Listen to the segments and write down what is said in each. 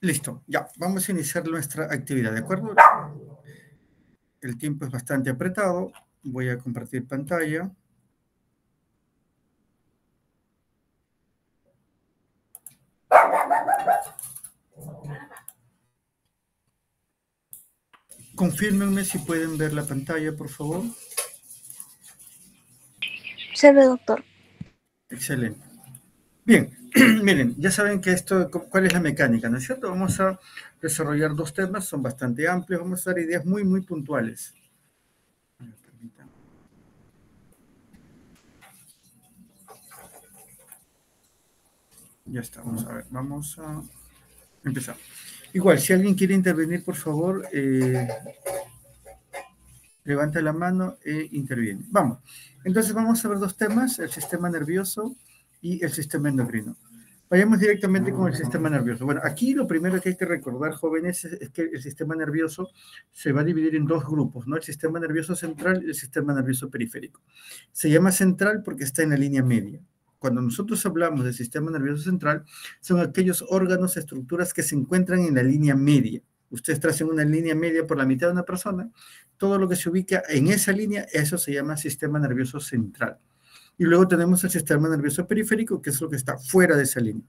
Listo, ya, vamos a iniciar nuestra actividad, ¿de acuerdo? El tiempo es bastante apretado. Voy a compartir pantalla. Confírmenme si pueden ver la pantalla, por favor. Se ve, doctor. Excelente. Bien, miren, ya saben que esto, ¿cuál es la mecánica? ¿No es cierto? Vamos a desarrollar dos temas, son bastante amplios, vamos a dar ideas muy, muy puntuales. Ya está, vamos a ver, vamos a empezar. Igual, si alguien quiere intervenir, por favor, levanta la mano e interviene. Vamos. Entonces vamos a ver dos temas, el sistema nervioso y el sistema endocrino. Vayamos directamente con el sistema nervioso. Bueno, aquí lo primero que hay que recordar, jóvenes, es que el sistema nervioso se va a dividir en dos grupos, ¿no? El sistema nervioso central y el sistema nervioso periférico. Se llama central porque está en la línea media. Cuando nosotros hablamos del sistema nervioso central, son aquellos órganos, estructuras que se encuentran en la línea media. Ustedes tracen una línea media por la mitad de una persona, todo lo que se ubica en esa línea, eso se llama sistema nervioso central. Y luego tenemos el sistema nervioso periférico, que es lo que está fuera de esa línea.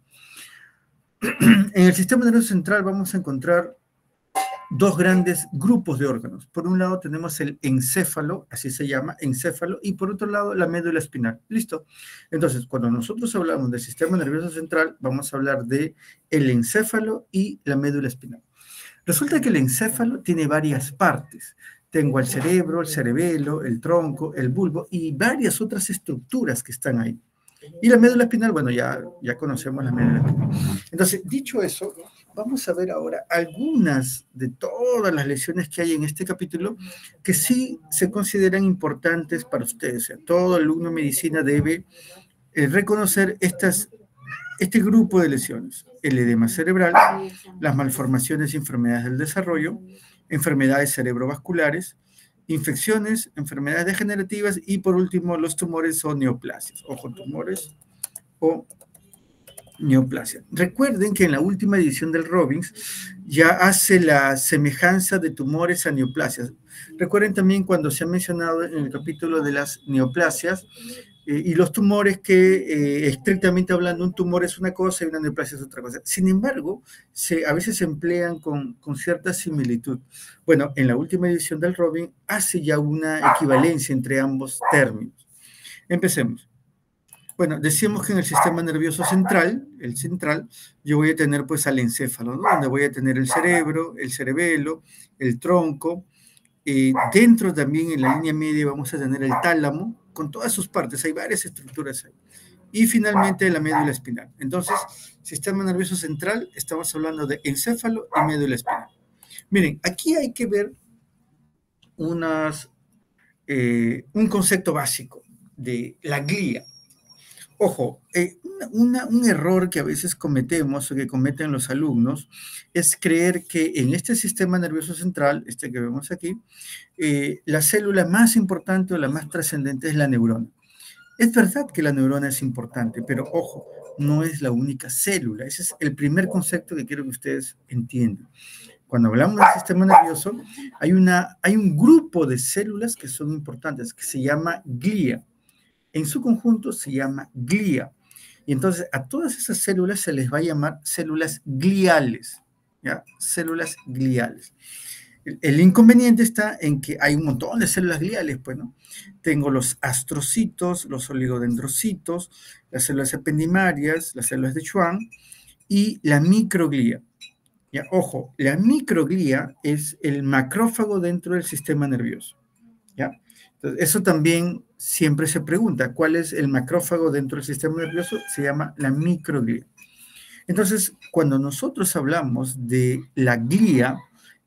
En el sistema nervioso central vamos a encontrar dos grandes grupos de órganos. Por un lado tenemos el encéfalo, así se llama, encéfalo, y por otro lado la médula espinal. ¿Listo? Entonces, cuando nosotros hablamos del sistema nervioso central, vamos a hablar de el encéfalo y la médula espinal. Resulta que el encéfalo tiene varias partes. Tengo el cerebro, el cerebelo, el tronco, el bulbo y varias otras estructuras que están ahí. Y la médula espinal, bueno, ya conocemos la médula espinal. Entonces, dicho eso, vamos a ver ahora algunas de todas las lesiones que hay en este capítulo que sí se consideran importantes para ustedes. O sea, todo alumno de medicina debe reconocer este grupo de lesiones: el edema cerebral, las malformaciones y enfermedades del desarrollo, enfermedades cerebrovasculares, infecciones, enfermedades degenerativas y por último los tumores o neoplasias. Ojo, tumores o neoplasia. Recuerden que en la última edición del Robbins ya hace la semejanza de tumores a neoplasias. Recuerden también cuando se ha mencionado en el capítulo de las neoplasias, y los tumores que, estrictamente hablando, un tumor es una cosa y una neoplasia es otra cosa. Sin embargo, a veces se emplean con cierta similitud. Bueno, en la última edición del Robbins hace ya una equivalencia entre ambos términos. Empecemos. Bueno, decíamos que en el sistema nervioso central, el central, yo voy a tener pues al encéfalo, ¿no? Donde voy a tener el cerebro, el cerebelo, el tronco. Dentro también en la línea media vamos a tener el tálamo, con todas sus partes, hay varias estructuras ahí. Y finalmente la médula espinal. Entonces, sistema nervioso central, estamos hablando de encéfalo y médula espinal. Miren, aquí hay que ver un concepto básico de la glía. Ojo, un error que a veces cometemos o que cometen los alumnos es creer que en este sistema nervioso central, este que vemos aquí, la célula más importante o la más trascendente es la neurona. Es verdad que la neurona es importante, pero ojo, no es la única célula. Ese es el primer concepto que quiero que ustedes entiendan. Cuando hablamos del sistema nervioso, hay un grupo de células que son importantes, que se llama glía. En su conjunto se llama glía. Y entonces a todas esas células se les va a llamar células gliales, ¿ya? Células gliales. El inconveniente está en que hay un montón de células gliales, pues, ¿no? Tengo los astrocitos, los oligodendrocitos, las células ependimarias, las células de Schwann y la microglía. Ya, ojo, la microglía es el macrófago dentro del sistema nervioso, ¿ya? Entonces, eso también siempre se pregunta, ¿cuál es el macrófago dentro del sistema nervioso? Se llama la microglía. Entonces, cuando nosotros hablamos de la glía,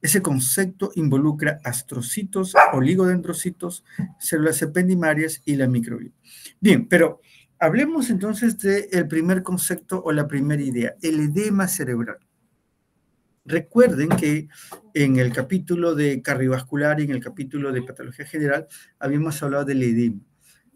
ese concepto involucra astrocitos, oligodendrocitos, células ependimarias y la microglía. Bien, pero hablemos entonces del primer concepto o la primera idea, el edema cerebral. Recuerden que en el capítulo de cardiovascular y en el capítulo de patología general habíamos hablado del edema.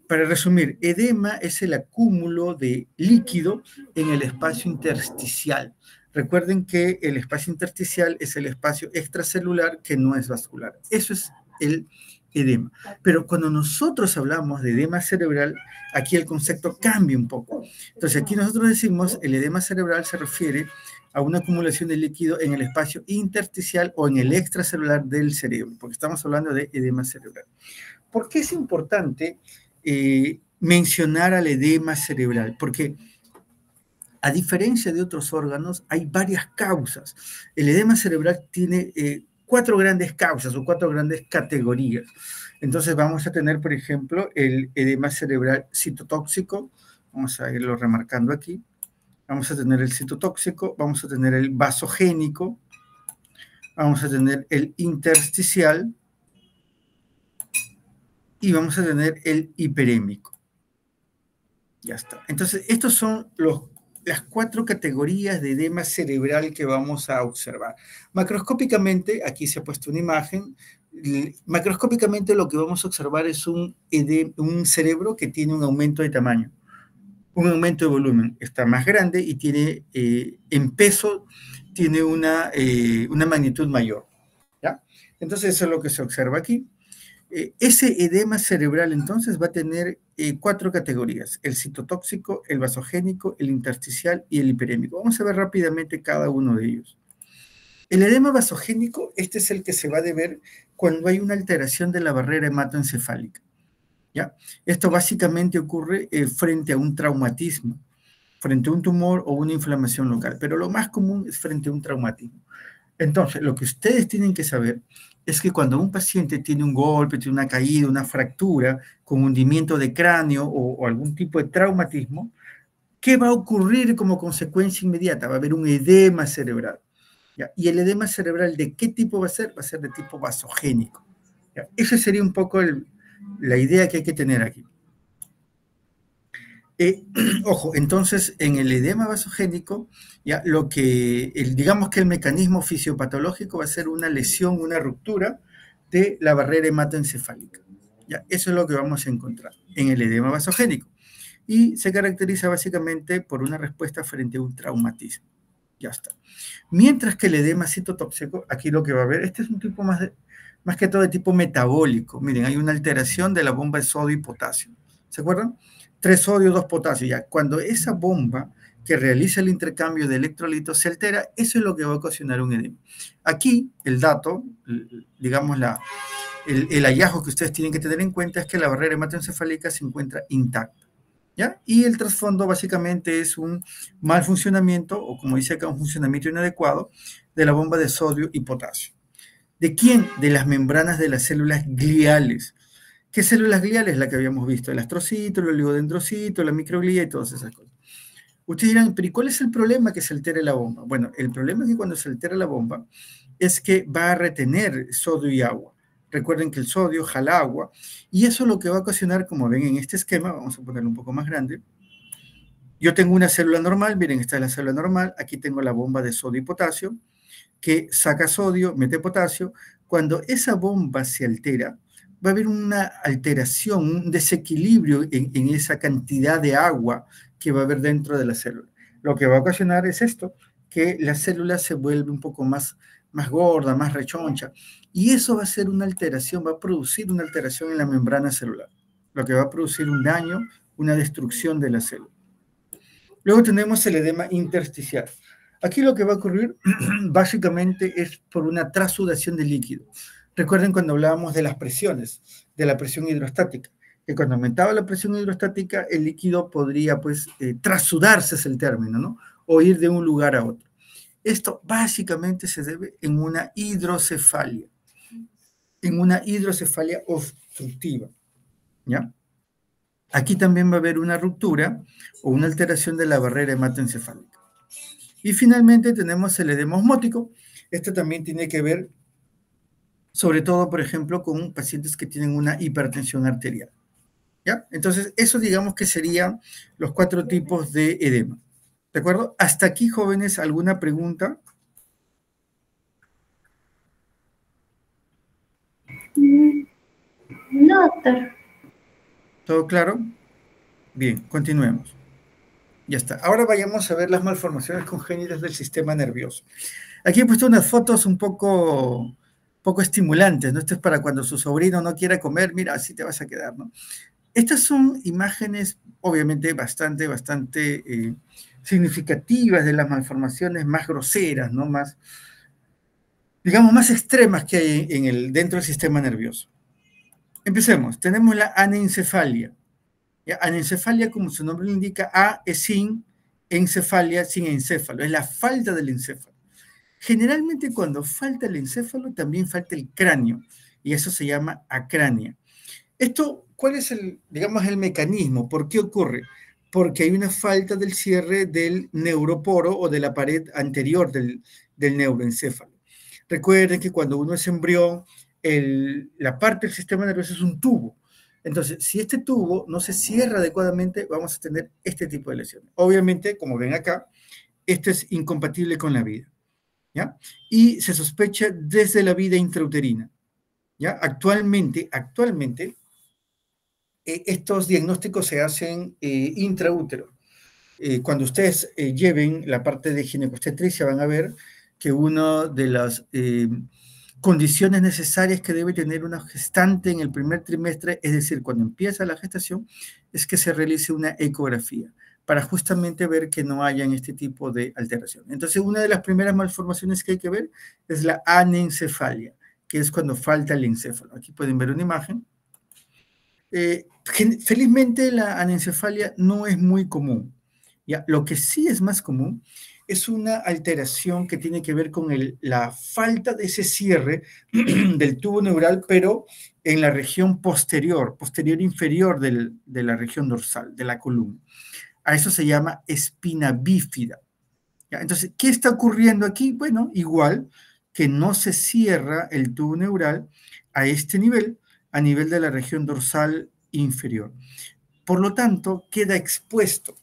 Para resumir, edema es el acúmulo de líquido en el espacio intersticial. Recuerden que el espacio intersticial es el espacio extracelular que no es vascular. Eso es el edema. Pero cuando nosotros hablamos de edema cerebral, aquí el concepto cambia un poco. Entonces, aquí nosotros decimos el edema cerebral se refiere a una acumulación de líquido en el espacio intersticial o en el extracelular del cerebro, porque estamos hablando de edema cerebral. ¿Por qué es importante mencionar al edema cerebral? Porque a diferencia de otros órganos, hay varias causas. El edema cerebral tiene 4 grandes causas o 4 grandes categorías. Entonces vamos a tener, por ejemplo, el edema cerebral citotóxico. Vamos a irlo remarcando aquí. Vamos a tener el citotóxico, vamos a tener el vasogénico, vamos a tener el intersticial y vamos a tener el hiperémico. Ya está. Entonces, estos son las 4 categorías de edema cerebral que vamos a observar. Macroscópicamente, aquí se ha puesto una imagen, macroscópicamente lo que vamos a observar es un cerebro que tiene un aumento de tamaño, un aumento de volumen, está más grande y tiene, en peso, tiene una magnitud mayor. ¿Ya? Entonces, eso es lo que se observa aquí. Ese edema cerebral entonces va a tener 4 categorías, el citotóxico, el vasogénico, el intersticial y el hiperémico. Vamos a ver rápidamente cada uno de ellos. El edema vasogénico, este es el que se va a deber cuando hay una alteración de la barrera hematoencefálica. ¿Ya? Esto básicamente ocurre frente a un traumatismo, frente a un tumor o una inflamación local, pero lo más común es frente a un traumatismo. Entonces, lo que ustedes tienen que saber es que cuando un paciente tiene un golpe, tiene una caída, una fractura, con hundimiento de cráneo o algún tipo de traumatismo, ¿qué va a ocurrir como consecuencia inmediata? Va a haber un edema cerebral. ¿Ya? ¿Y el edema cerebral de qué tipo va a ser? Va a ser de tipo vasogénico. ¿Ya? Esa sería un poco la idea que hay que tener aquí. Ojo, entonces en el edema vasogénico, ya digamos que el mecanismo fisiopatológico va a ser una lesión, una ruptura de la barrera hematoencefálica. Ya, eso es lo que vamos a encontrar en el edema vasogénico. Y se caracteriza básicamente por una respuesta frente a un traumatismo. Ya está. Mientras que el edema citotóxico, aquí lo que va a haber, este es un tipo más que todo de tipo metabólico. Miren, hay una alteración de la bomba de sodio y potasio. ¿Se acuerdan? 3 sodio, 2 potasio. Ya, cuando esa bomba que realiza el intercambio de electrolitos se altera, eso es lo que va a ocasionar un edema. Aquí, el dato, digamos, el hallazgo que ustedes tienen que tener en cuenta es que la barrera hematoencefálica se encuentra intacta. ¿Ya? Y el trasfondo básicamente es un mal funcionamiento, o como dice acá, un funcionamiento inadecuado de la bomba de sodio y potasio. ¿De quién? De las membranas de las células gliales. ¿Qué células gliales? La que habíamos visto, el astrocito, el oligodendrocito, la microglía y todas esas cosas. Ustedes dirán, pero ¿y cuál es el problema que se altere la bomba? Bueno, el problema es que cuando se altera la bomba es que va a retener sodio y agua. Recuerden que el sodio jala agua y eso es lo que va a ocasionar, como ven en este esquema, vamos a ponerlo un poco más grande. Yo tengo una célula normal, miren, esta es la célula normal, aquí tengo la bomba de sodio y potasio, que saca sodio, mete potasio. Cuando esa bomba se altera, va a haber una alteración, un desequilibrio en esa cantidad de agua que va a haber dentro de la célula. Lo que va a ocasionar es esto, que la célula se vuelve un poco más gorda, más rechoncha, y eso va a ser una alteración, va a producir una alteración en la membrana celular, lo que va a producir un daño, una destrucción de la célula. Luego tenemos el edema intersticial. Aquí lo que va a ocurrir básicamente es por una trasudación de líquido. Recuerden cuando hablábamos de las presiones, de la presión hidrostática, que cuando aumentaba la presión hidrostática el líquido podría pues trasudarse es el término, ¿no? O ir de un lugar a otro. Esto básicamente se debe en una hidrocefalia obstructiva, ¿ya? Aquí también va a haber una ruptura o una alteración de la barrera hematoencefálica. Y finalmente tenemos el edema osmótico. Este también tiene que ver, sobre todo, por ejemplo, con pacientes que tienen una hipertensión arterial. ¿Ya? Entonces, eso digamos que serían los 4 tipos de edema. ¿De acuerdo? Hasta aquí, jóvenes, ¿alguna pregunta? No, doctor. ¿Todo claro? Bien, continuemos. Ya está. Ahora vayamos a ver las malformaciones congénitas del sistema nervioso. Aquí he puesto unas fotos un poco estimulantes, ¿no? Esto es para cuando su sobrino no quiera comer, mira, así te vas a quedar, ¿no? Estas son imágenes, obviamente, bastante significativas de las malformaciones más groseras, ¿no? Más, digamos, más extremas que hay dentro del sistema nervioso. Empecemos. Tenemos la anencefalia. ¿Ya? Anencefalia, como su nombre lo indica, A es sin, encefalia sin encéfalo, es la falta del encéfalo. Generalmente cuando falta el encéfalo también falta el cráneo y eso se llama acrania. Esto, ¿cuál es digamos, el mecanismo? ¿Por qué ocurre? Porque hay una falta del cierre del neuroporo o de la pared anterior del neuroencéfalo. Recuerden que cuando uno es embrión, la parte del sistema nervioso es un tubo. Entonces, si este tubo no se cierra adecuadamente, vamos a tener este tipo de lesiones. Obviamente, como ven acá, esto es incompatible con la vida, ¿ya? Y se sospecha desde la vida intrauterina, ¿ya? Actualmente, estos diagnósticos se hacen intraútero. Cuando ustedes lleven la parte de ginecobstetricia van a ver que una de las condiciones necesarias que debe tener una gestante en el primer trimestre, es decir, cuando empieza la gestación, es que se realice una ecografía para justamente ver que no hayan este tipo de alteración. Entonces, una de las primeras malformaciones que hay que ver es la anencefalia, que es cuando falta el encéfalo. Aquí pueden ver una imagen. Felizmente la anencefalia no es muy común. ¿Ya? Lo que sí es más común es una alteración que tiene que ver con la falta de ese cierre del tubo neural, pero en la región posterior inferior de la región dorsal, de la columna. A eso se llama espina bífida. ¿Ya? Entonces, ¿qué está ocurriendo aquí? Bueno, igual que no se cierra el tubo neural a este nivel, a nivel de la región dorsal inferior. Por lo tanto, queda expuesto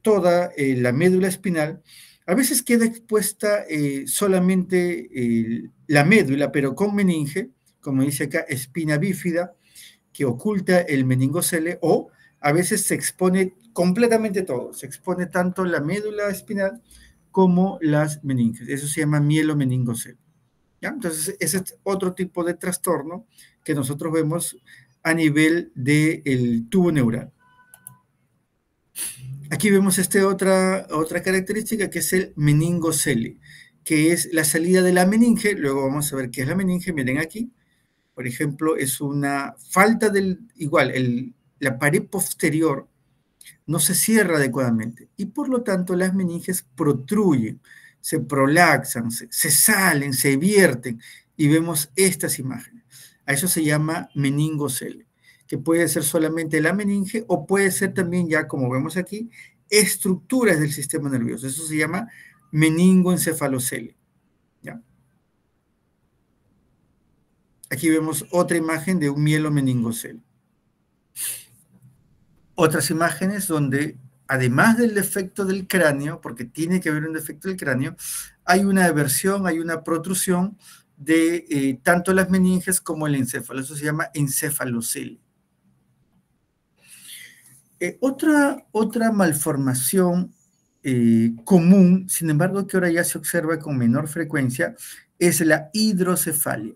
toda la médula espinal. A veces queda expuesta solamente la médula, pero con meninge, como dice acá, espina bífida, que oculta el meningocele, o a veces se expone completamente todo, se expone tanto la médula espinal como las meninges. Eso se llama mielomeningocele. ¿Ya? Entonces, ese es otro tipo de trastorno que nosotros vemos a nivel del tubo neural. Aquí vemos otra característica que es el meningocele, que es la salida de la meninge. Luego vamos a ver qué es la meninge. Miren aquí, por ejemplo, es una falta la pared posterior no se cierra adecuadamente y por lo tanto las meninges protruyen, se prolaxan, se salen, se vierten y vemos estas imágenes. A eso se llama meningocele, que puede ser solamente la meninge o puede ser también ya, como vemos aquí, estructuras del sistema nervioso. Eso se llama meningoencefalocele. ¿Ya? Aquí vemos otra imagen de un mielomeningocele. Otras imágenes donde, además del defecto del cráneo, porque tiene que haber un defecto del cráneo, hay una eversión, hay una protrusión de tanto las meninges como el encéfalo. Eso se llama encefalocele. Otra malformación común, sin embargo, que ahora ya se observa con menor frecuencia, es la hidrocefalia.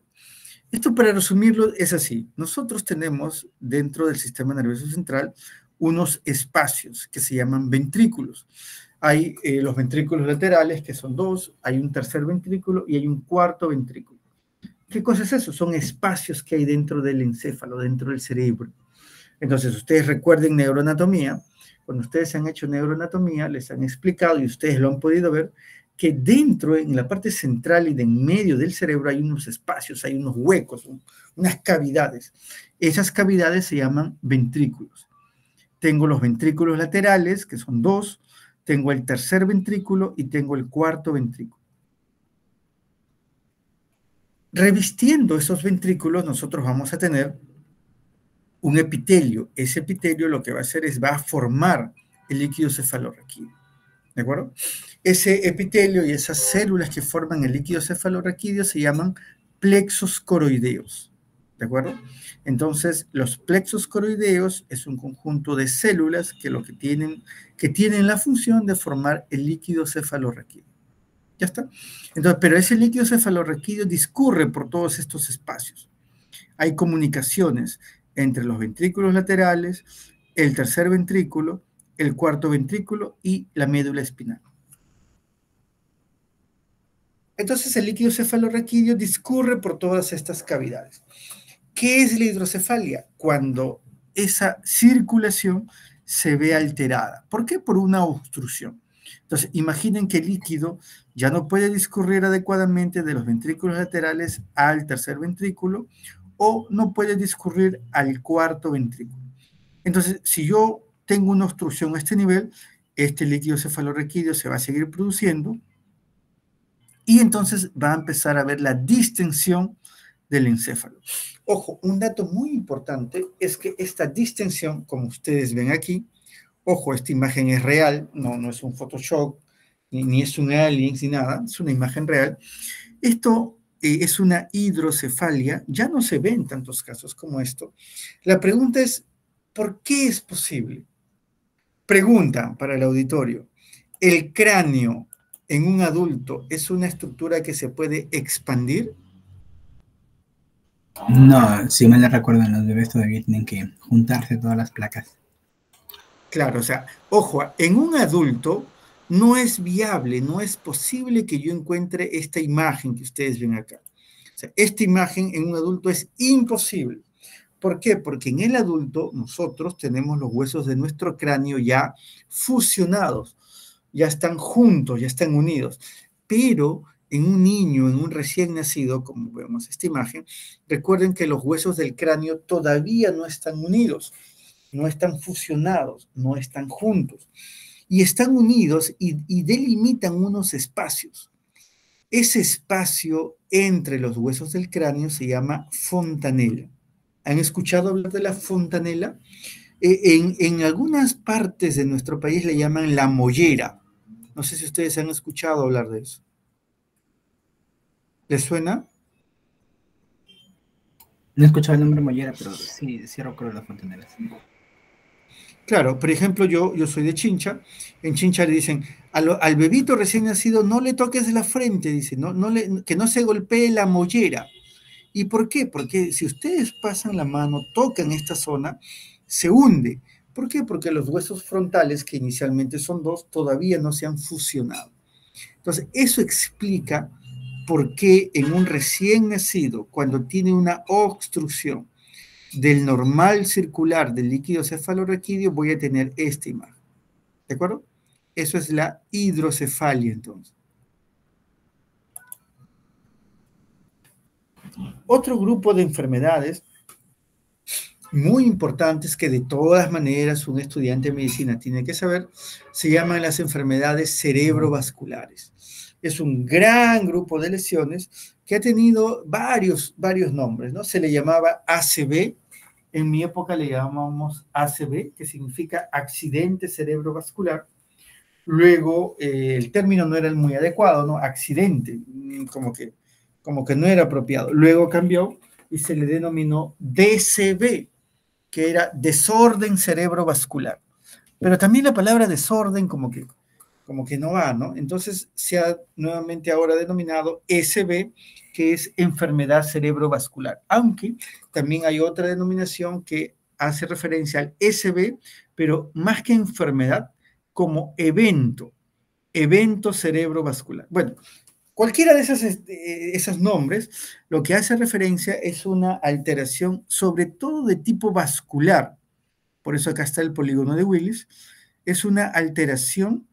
Esto, para resumirlo, es así. Nosotros tenemos dentro del sistema nervioso central unos espacios que se llaman ventrículos. Hay los ventrículos laterales, que son dos, hay un tercer ventrículo y hay un cuarto ventrículo. ¿Qué cosa es eso? Son espacios que hay dentro del encéfalo, dentro del cerebro. Entonces, ustedes recuerden neuroanatomía. Cuando ustedes han hecho neuroanatomía, les han explicado y ustedes lo han podido ver, que dentro, en la parte central y de en medio del cerebro hay unos espacios, hay unos huecos, unas cavidades. Esas cavidades se llaman ventrículos. Tengo los ventrículos laterales, que son dos, tengo el tercer ventrículo y tengo el cuarto ventrículo. Revistiendo esos ventrículos, nosotros vamos a tener un epitelio. Ese epitelio lo que va a hacer es va a formar el líquido cefalorraquídeo. ¿De acuerdo? Ese epitelio y esas células que forman el líquido cefalorraquídeo se llaman plexos coroideos. ¿de acuerdo? Entonces, los plexos coroideos es un conjunto de células que tienen la función de formar el líquido cefalorraquídeo. ¿Ya está? Entonces, pero ese líquido cefalorraquídeo discurre por todos estos espacios. Hay comunicaciones entre los ventrículos laterales, el tercer ventrículo, el cuarto ventrículo y la médula espinal. Entonces, el líquido cefalorraquídeo discurre por todas estas cavidades. ¿Qué es la hidrocefalia? Cuando esa circulación se ve alterada. ¿Por qué? Por una obstrucción. Entonces, imaginen que el líquido ya no puede discurrir adecuadamente de los ventrículos laterales al tercer ventrículo o no puede discurrir al cuarto ventrículo. Entonces, si yo tengo una obstrucción a este nivel, este líquido cefalorraquídeo se va a seguir produciendo y entonces va a empezar a haber la distensión del encéfalo. Ojo, un dato muy importante es que esta distensión, como ustedes ven aquí, ojo, esta imagen es real, no es un Photoshop, ni es un alien, ni nada, es una imagen real. Esto es una hidrocefalia, ya no se ve en tantos casos como esto. La pregunta es, ¿por qué es posible? Pregunta para el auditorio, ¿el cráneo en un adulto es una estructura que se puede expandir? No, si me la recuerdo, los bebés todavía tienen que juntarse todas las placas. Claro, o sea, ojo, en un adulto no es viable, no es posible que yo encuentre esta imagen que ustedes ven acá. O sea, esta imagen en un adulto es imposible. ¿Por qué? Porque en el adulto nosotros tenemos los huesos de nuestro cráneo ya fusionados, ya están juntos, ya están unidos. Pero en un niño, en un recién nacido, como vemos esta imagen, recuerden que los huesos del cráneo todavía no están unidos, no están fusionados, no están juntos. Y están unidos y delimitan unos espacios. Ese espacio entre los huesos del cráneo se llama fontanela. ¿Han escuchado hablar de la fontanela? En algunas partes de nuestro país le llaman la mollera. No sé si ustedes han escuchado hablar de eso. ¿Les suena? No he escuchado el nombre mollera, pero sí recuerdo las fontanelas. Claro, por ejemplo, yo soy de Chincha. En Chincha le dicen, al bebito recién nacido no le toques la frente, dice, que no se golpee la mollera. ¿Y por qué? Porque si ustedes pasan la mano, tocan esta zona, se hunde. ¿Por qué? Porque los huesos frontales, que inicialmente son dos, todavía no se han fusionado. Entonces, eso explica por qué en un recién nacido, cuando tiene una obstrucción del normal circular del líquido cefalorraquídeo, voy a tener esta imagen. ¿De acuerdo? Eso es la hidrocefalia, entonces. Otro grupo de enfermedades muy importantes que de todas maneras un estudiante de medicina tiene que saber, se llaman las enfermedades cerebrovasculares. Es un gran grupo de lesiones que ha tenido varios nombres, ¿no? Se le llamaba ACV, en mi época le llamábamos ACV, que significa accidente cerebrovascular. Luego el término no era el muy adecuado, ¿no? Accidente, como que no era apropiado. Luego cambió y se le denominó DCV, que era desorden cerebrovascular. Pero también la palabra desorden como que no va, ¿no? Entonces se ha nuevamente ahora denominado SB, que es enfermedad cerebrovascular, aunque también hay otra denominación que hace referencia al SB, pero más que enfermedad, como evento cerebrovascular. Bueno, cualquiera de esos nombres, lo que hace referencia es una alteración, sobre todo de tipo vascular. Por eso acá está el polígono de Willis. Es una alteración,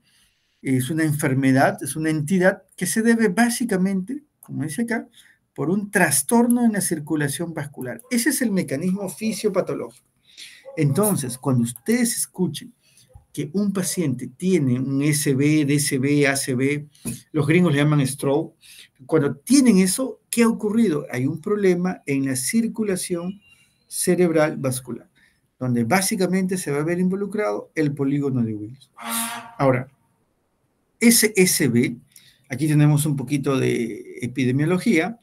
es una enfermedad, es una entidad que se debe básicamente, como dice acá, por un trastorno en la circulación vascular. Ese es el mecanismo fisiopatológico. Entonces, cuando ustedes escuchen que un paciente tiene un SB, DCB, ACB, los gringos le llaman stroke, cuando tienen eso, ¿qué ha ocurrido? Hay un problema en la circulación cerebral vascular, donde básicamente se va a ver involucrado el polígono de Willis. Ahora, ese SB, aquí tenemos un poquito de epidemiología,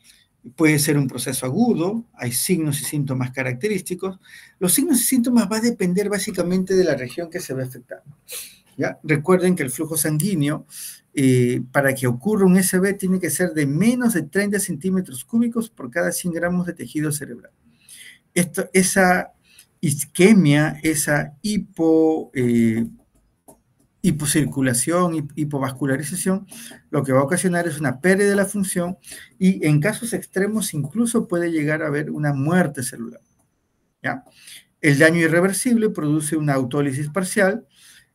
puede ser un proceso agudo, hay signos y síntomas característicos. Los signos y síntomas va a depender básicamente de la región que se ve afectada. ¿Ya? Recuerden que el flujo sanguíneo, para que ocurra un SB, tiene que ser de menos de 30 centímetros cúbicos por cada 100 gramos de tejido cerebral. Esa isquemia, esa hipocirculación, hipovascularización, lo que va a ocasionar es una pérdida de la función y en casos extremos incluso puede llegar a haber una muerte celular. ¿Ya? El daño irreversible produce una autólisis parcial.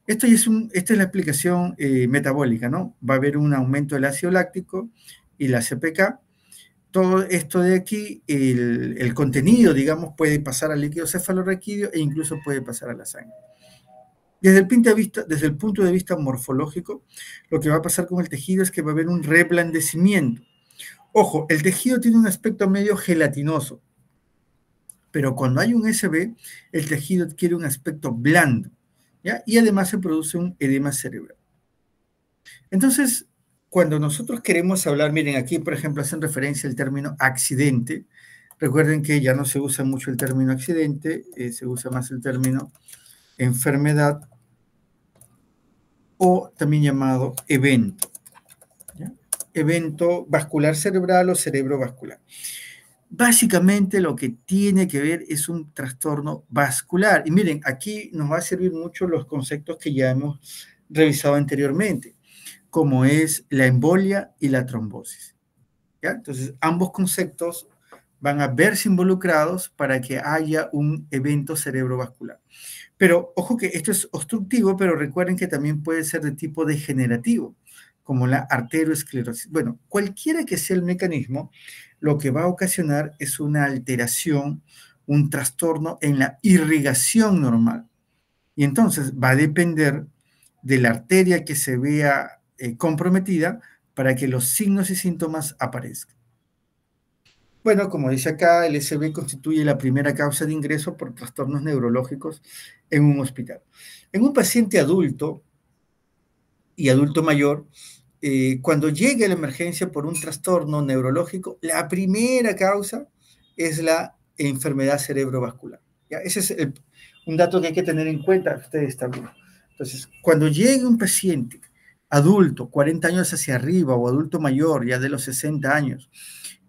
Esta es la explicación metabólica, ¿no? Va a haber un aumento del ácido láctico y la CPK. Todo esto de aquí, el contenido, digamos, puede pasar al líquido cefalorraquídeo e incluso puede pasar a la sangre. Desde el punto de vista morfológico, lo que va a pasar con el tejido es que va a haber un reblandecimiento. Ojo, el tejido tiene un aspecto medio gelatinoso, pero cuando hay un SB, el tejido adquiere un aspecto blando, ¿ya? Y además se produce un edema cerebral. Entonces, cuando nosotros queremos hablar, miren, aquí, por ejemplo, hacen referencia al término accidente. Recuerden que ya no se usa mucho el término accidente, se usa más el término enfermedad o también llamado evento. ¿Ya? Evento vascular cerebral o cerebrovascular. Básicamente lo que tiene que ver es un trastorno vascular. Y miren, aquí nos va a servir mucho los conceptos que ya hemos revisado anteriormente, como es la embolia y la trombosis. ¿Ya? Entonces, ambos conceptos van a verse involucrados para que haya un evento cerebrovascular. Pero ojo que esto es obstructivo, pero recuerden que también puede ser de tipo degenerativo, como la arteriosclerosis. Bueno, cualquiera que sea el mecanismo, lo que va a ocasionar es una alteración, un trastorno en la irrigación normal. Y entonces va a depender de la arteria que se vea comprometida para que los signos y síntomas aparezcan. Bueno, como dice acá, el SB constituye la primera causa de ingreso por trastornos neurológicos en un hospital. En un paciente adulto y adulto mayor, cuando llegue a la emergencia por un trastorno neurológico, la primera causa es la enfermedad cerebrovascular. ¿Ya? Ese es un dato que hay que tener en cuenta ustedes también. Entonces, cuando llegue un paciente adulto, 40 años hacia arriba, o adulto mayor, ya de los 60 años,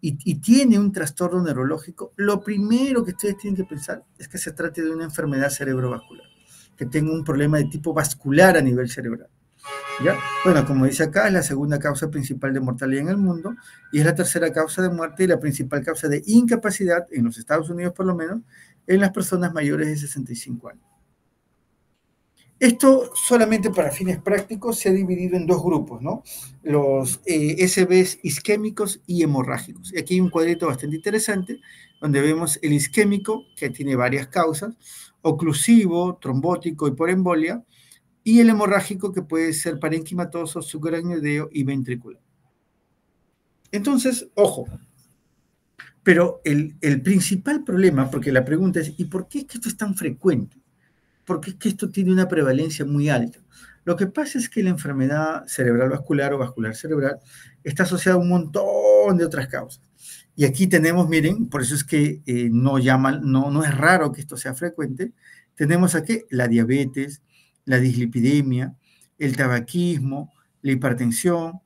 y tiene un trastorno neurológico, lo primero que ustedes tienen que pensar es que se trate de una enfermedad cerebrovascular, que tenga un problema de tipo vascular a nivel cerebral. ¿Ya? Bueno, como dice acá, es la segunda causa principal de mortalidad en el mundo y es la tercera causa de muerte y la principal causa de incapacidad, en los Estados Unidos por lo menos, en las personas mayores de 65 años. Esto solamente para fines prácticos se ha dividido en dos grupos, ¿no? Los SBs isquémicos y hemorrágicos. Y aquí hay un cuadrito bastante interesante donde vemos el isquémico, que tiene varias causas, oclusivo, trombótico y por embolia, y el hemorrágico, que puede ser parenquimatoso, subaracnoideo y ventricular. Entonces, ojo, pero el principal problema, porque la pregunta es, ¿y por qué es que esto es tan frecuente? ¿Por qué es que esto tiene una prevalencia muy alta? Lo que pasa es que la enfermedad cerebral vascular o vascular cerebral está asociada a un montón de otras causas. Y aquí tenemos, miren, por eso es que no es raro que esto sea frecuente, tenemos aquí la diabetes, la dislipidemia, el tabaquismo, la hipertensión.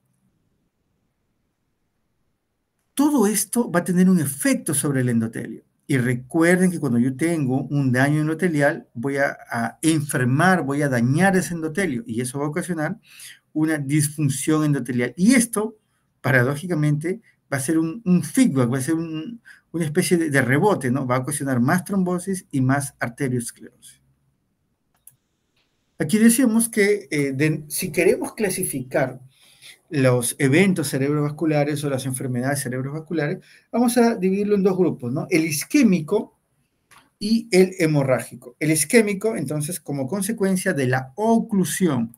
Todo esto va a tener un efecto sobre el endotelio. Y recuerden que cuando yo tengo un daño endotelial, voy a enfermar, voy a dañar ese endotelio y eso va a ocasionar una disfunción endotelial. Y esto, paradójicamente, va a ser un feedback, va a ser una especie de rebote, ¿no? Va a ocasionar más trombosis y más arteriosclerosis. Aquí decíamos que si queremos clasificar los eventos cerebrovasculares o las enfermedades cerebrovasculares, vamos a dividirlo en dos grupos, ¿no? El isquémico y el hemorrágico. El isquémico, entonces, como consecuencia de la oclusión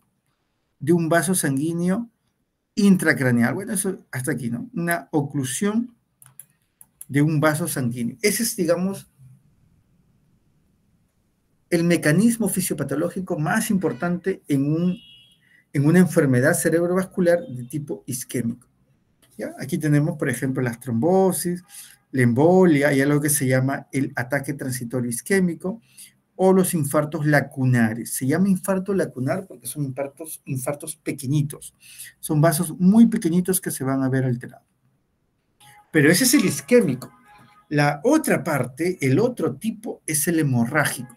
de un vaso sanguíneo intracraneal. Bueno, eso hasta aquí, ¿no? Una oclusión de un vaso sanguíneo. Ese es, digamos, el mecanismo fisiopatológico más importante en una enfermedad cerebrovascular de tipo isquémico. ¿Ya? Aquí tenemos, por ejemplo, las trombosis, la embolia, y algo que se llama el ataque transitorio isquémico, o los infartos lacunares. Se llama infarto lacunar porque son infartos pequeñitos. Son vasos muy pequeñitos que se van a ver alterados. Pero ese es el isquémico. La otra parte, el otro tipo, es el hemorrágico.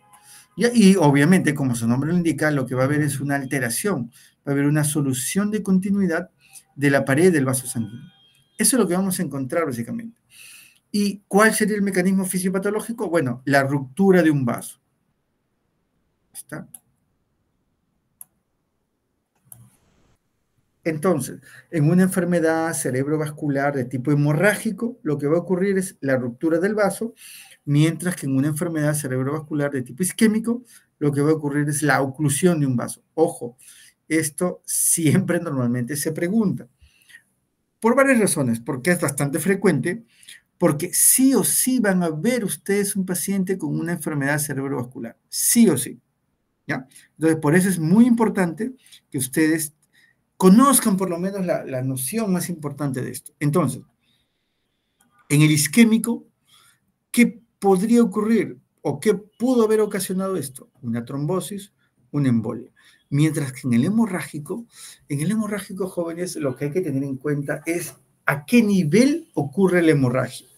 Y obviamente, como su nombre lo indica, lo que va a haber es una alteración, va a haber una solución de continuidad de la pared del vaso sanguíneo. Eso es lo que vamos a encontrar básicamente. ¿Y cuál sería el mecanismo fisiopatológico? Bueno, la ruptura de un vaso. ¿Está? Entonces, en una enfermedad cerebrovascular de tipo hemorrágico, lo que va a ocurrir es la ruptura del vaso, mientras que en una enfermedad cerebrovascular de tipo isquémico, lo que va a ocurrir es la oclusión de un vaso. Ojo, esto siempre normalmente se pregunta, por varias razones, porque es bastante frecuente, porque sí o sí van a ver ustedes un paciente con una enfermedad cerebrovascular, sí o sí, ¿ya? Entonces, por eso es muy importante que ustedes conozcan por lo menos la noción más importante de esto. Entonces, en el isquémico, ¿qué podría ocurrir o qué pudo haber ocasionado esto? Una trombosis, una embolia. Mientras que en el hemorrágico, jóvenes, lo que hay que tener en cuenta es a qué nivel ocurre la hemorragia.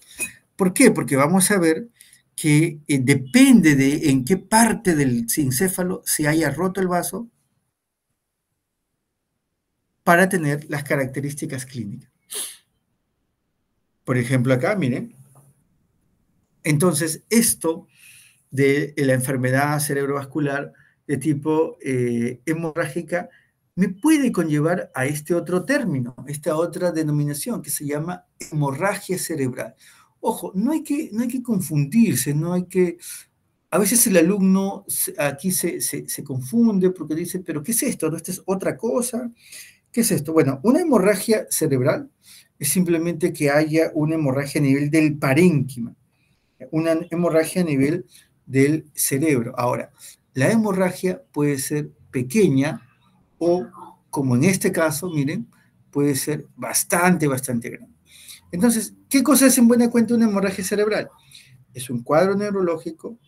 ¿Por qué? Porque vamos a ver que depende de en qué parte del encéfalo se haya roto el vaso para tener las características clínicas. Por ejemplo, acá, miren. Entonces, esto de la enfermedad cerebrovascular de tipo hemorrágica me puede conllevar a este otro término, esta otra denominación que se llama hemorragia cerebral. Ojo, no hay que confundirse, no hay que... A veces el alumno aquí se confunde porque dice, pero ¿qué es esto? ¿No? ¿Esta es otra cosa? ¿Qué es esto? Bueno, una hemorragia cerebral es simplemente que haya una hemorragia a nivel del parénquima, una hemorragia a nivel del cerebro. Ahora, la hemorragia puede ser pequeña o, como en este caso, miren, puede ser bastante, bastante grande. Entonces, ¿qué cosa es en buena cuenta una hemorragia cerebral? Es un cuadro neurológico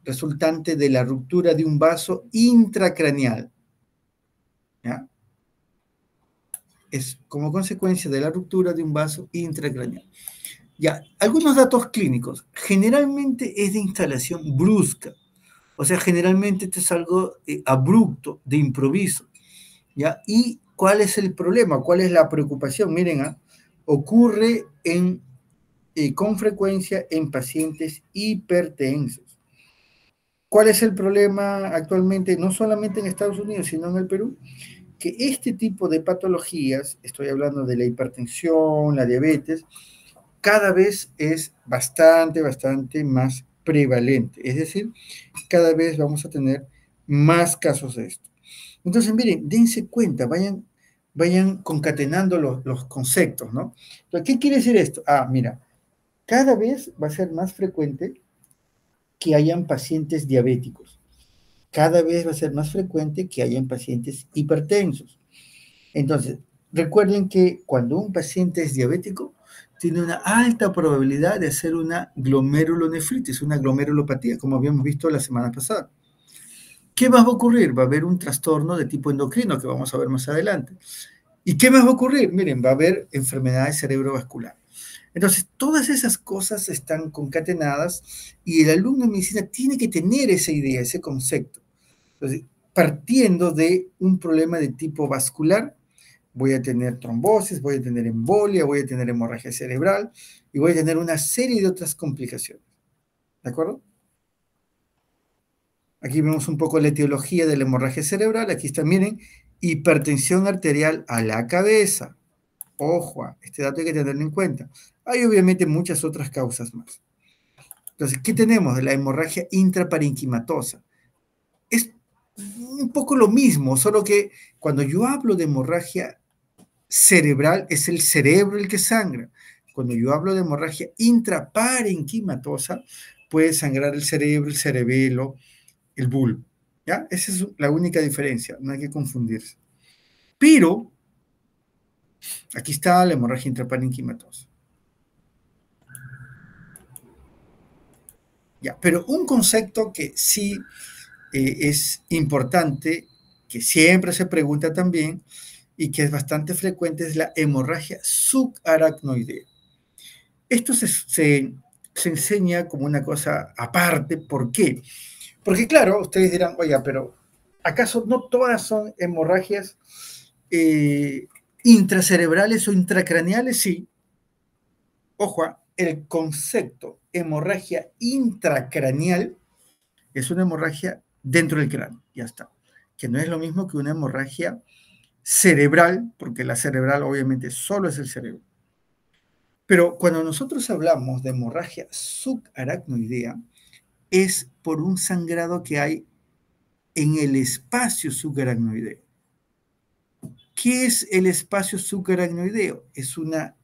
resultante de la ruptura de un vaso intracraneal. ¿Ya? Es como consecuencia de la ruptura de un vaso intracraneal. Ya, algunos datos clínicos. Generalmente es de instalación brusca. O sea, generalmente esto es algo abrupto, de improviso. ¿Ya? ¿Y cuál es el problema? ¿Cuál es la preocupación? Miren, ocurre con frecuencia en pacientes hipertensos. ¿Cuál es el problema actualmente, no solamente en Estados Unidos, sino en el Perú? Que este tipo de patologías, estoy hablando de la hipertensión, la diabetes, cada vez es bastante, bastante más prevalente. Es decir, cada vez vamos a tener más casos de esto. Entonces, miren, dense cuenta, vayan concatenando los conceptos, ¿no? Entonces, ¿qué quiere decir esto? Mira, cada vez va a ser más frecuente que hayan pacientes diabéticos. Cada vez va a ser más frecuente que hayan pacientes hipertensos. Entonces, recuerden que cuando un paciente es diabético, tiene una alta probabilidad de hacer una glomerulonefritis, una glomerulopatía, como habíamos visto la semana pasada. ¿Qué más va a ocurrir? Va a haber un trastorno de tipo endocrino que vamos a ver más adelante. ¿Y qué más va a ocurrir? Miren, va a haber enfermedades cerebrovasculares. Entonces, todas esas cosas están concatenadas y el alumno de medicina tiene que tener esa idea, ese concepto. Entonces, partiendo de un problema de tipo vascular, voy a tener trombosis, voy a tener embolia, voy a tener hemorragia cerebral y voy a tener una serie de otras complicaciones. ¿De acuerdo? Aquí vemos un poco la etiología de la hemorragia cerebral. Aquí está, miren, hipertensión arterial a la cabeza. Ojo, este dato hay que tenerlo en cuenta. Hay obviamente muchas otras causas más. Entonces, ¿qué tenemos? La hemorragia intraparenquimatosa. Es un poco lo mismo, solo que cuando yo hablo de hemorragia cerebral, es el cerebro el que sangra. Cuando yo hablo de hemorragia intraparenquimatosa, puede sangrar el cerebro, el cerebelo, el bulbo. ¿Ya? Esa es la única diferencia, no hay que confundirse. Pero Aquí está la hemorragia intraparenquimatosa. Ya, pero un concepto que sí es importante, que siempre se pregunta también y que es bastante frecuente, es la hemorragia subaracnoidea. Esto se enseña como una cosa aparte. ¿Por qué? Porque claro, ustedes dirán, oiga, pero ¿acaso no todas son hemorragias intracerebrales o intracraneales? Sí. Ojo, el concepto hemorragia intracraneal es una hemorragia dentro del cráneo, ya está. Que no es lo mismo que una hemorragia cerebral, porque la cerebral obviamente solo es el cerebro. Pero cuando nosotros hablamos de hemorragia subaracnoidea, es por un sangrado que hay en el espacio subaracnoideo. ¿Qué es el espacio subaracnoideo? Es una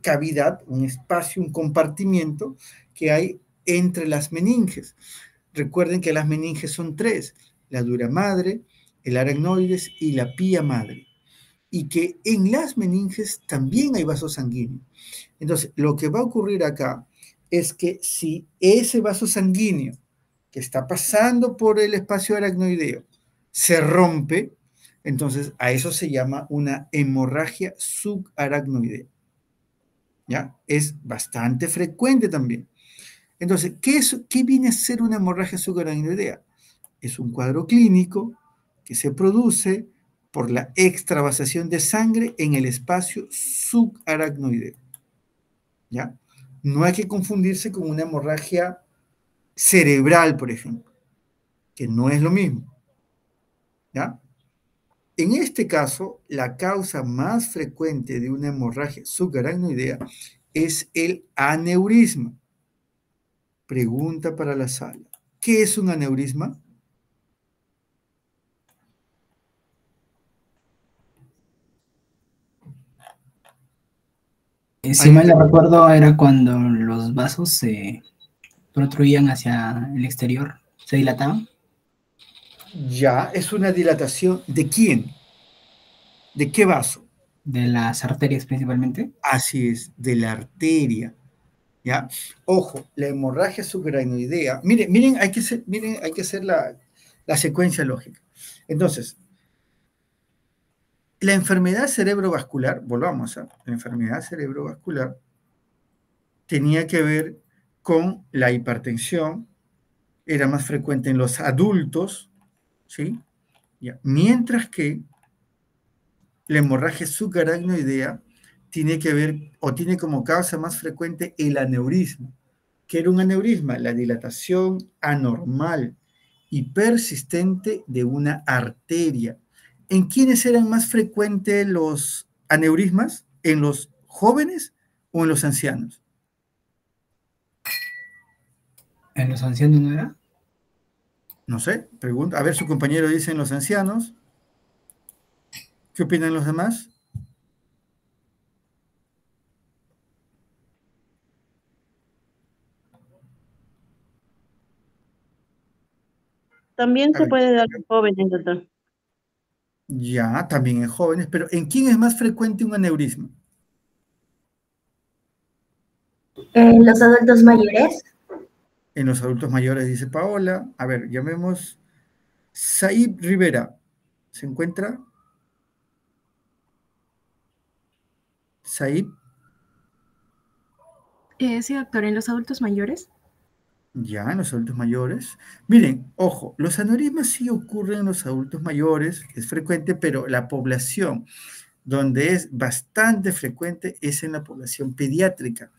cavidad, un espacio, un compartimiento que hay entre las meninges. Recuerden que las meninges son tres: la dura madre, el aracnoides y la pía madre. Y que en las meninges también hay vasos sanguíneos. Entonces, lo que va a ocurrir acá es que si ese vaso sanguíneo que está pasando por el espacio aracnoideo se rompe, entonces a eso se llama una hemorragia subaracnoidea. ¿Ya? Es bastante frecuente también. Entonces, ¿qué viene a ser una hemorragia subaracnoidea? Es un cuadro clínico que se produce por la extravasación de sangre en el espacio subaracnoideo. ¿Ya? No hay que confundirse con una hemorragia cerebral, por ejemplo, que no es lo mismo. ¿Ya? En este caso, la causa más frecuente de una hemorragia subaracnoidea es el aneurisma. Pregunta para la sala. ¿Qué es un aneurisma? Si ¿Alguien mal no recuerda? recuerdo, era cuando los vasos se protruían hacia el exterior, se dilataban. Ya, es una dilatación. ¿De quién? ¿De qué vaso? De las arterias principalmente. Así es, de la arteria. ¿Ya? Ojo, la hemorragia subaracnoidea. Miren, hay que hacer la secuencia lógica. Entonces, la enfermedad cerebrovascular, volvamos a la enfermedad cerebrovascular, tenía que ver con la hipertensión, era más frecuente en los adultos, ¿sí? ¿Ya? Mientras que la hemorragia subaracnoidea tiene que ver o tiene como causa más frecuente el aneurisma. ¿Qué era un aneurisma? La dilatación anormal y persistente de una arteria. ¿En quiénes eran más frecuentes los aneurismas? ¿En los jóvenes o en los ancianos? ¿En los ancianos no era? No sé, pregunta. A ver, su compañero dice en los ancianos. ¿Qué opinan los demás? También A se ver, puede dar en jóvenes, doctor. ya, también en jóvenes, pero ¿en quién es más frecuente un aneurisma? Los adultos mayores. En los adultos mayores, dice Paola. A ver, llamemos Said Rivera. ¿Se encuentra? Said. Sí, doctor, en los adultos mayores. Ya, en los adultos mayores. Miren, ojo, los aneurismas sí ocurren en los adultos mayores, es frecuente, pero la población donde es bastante frecuente es en la población pediátrica,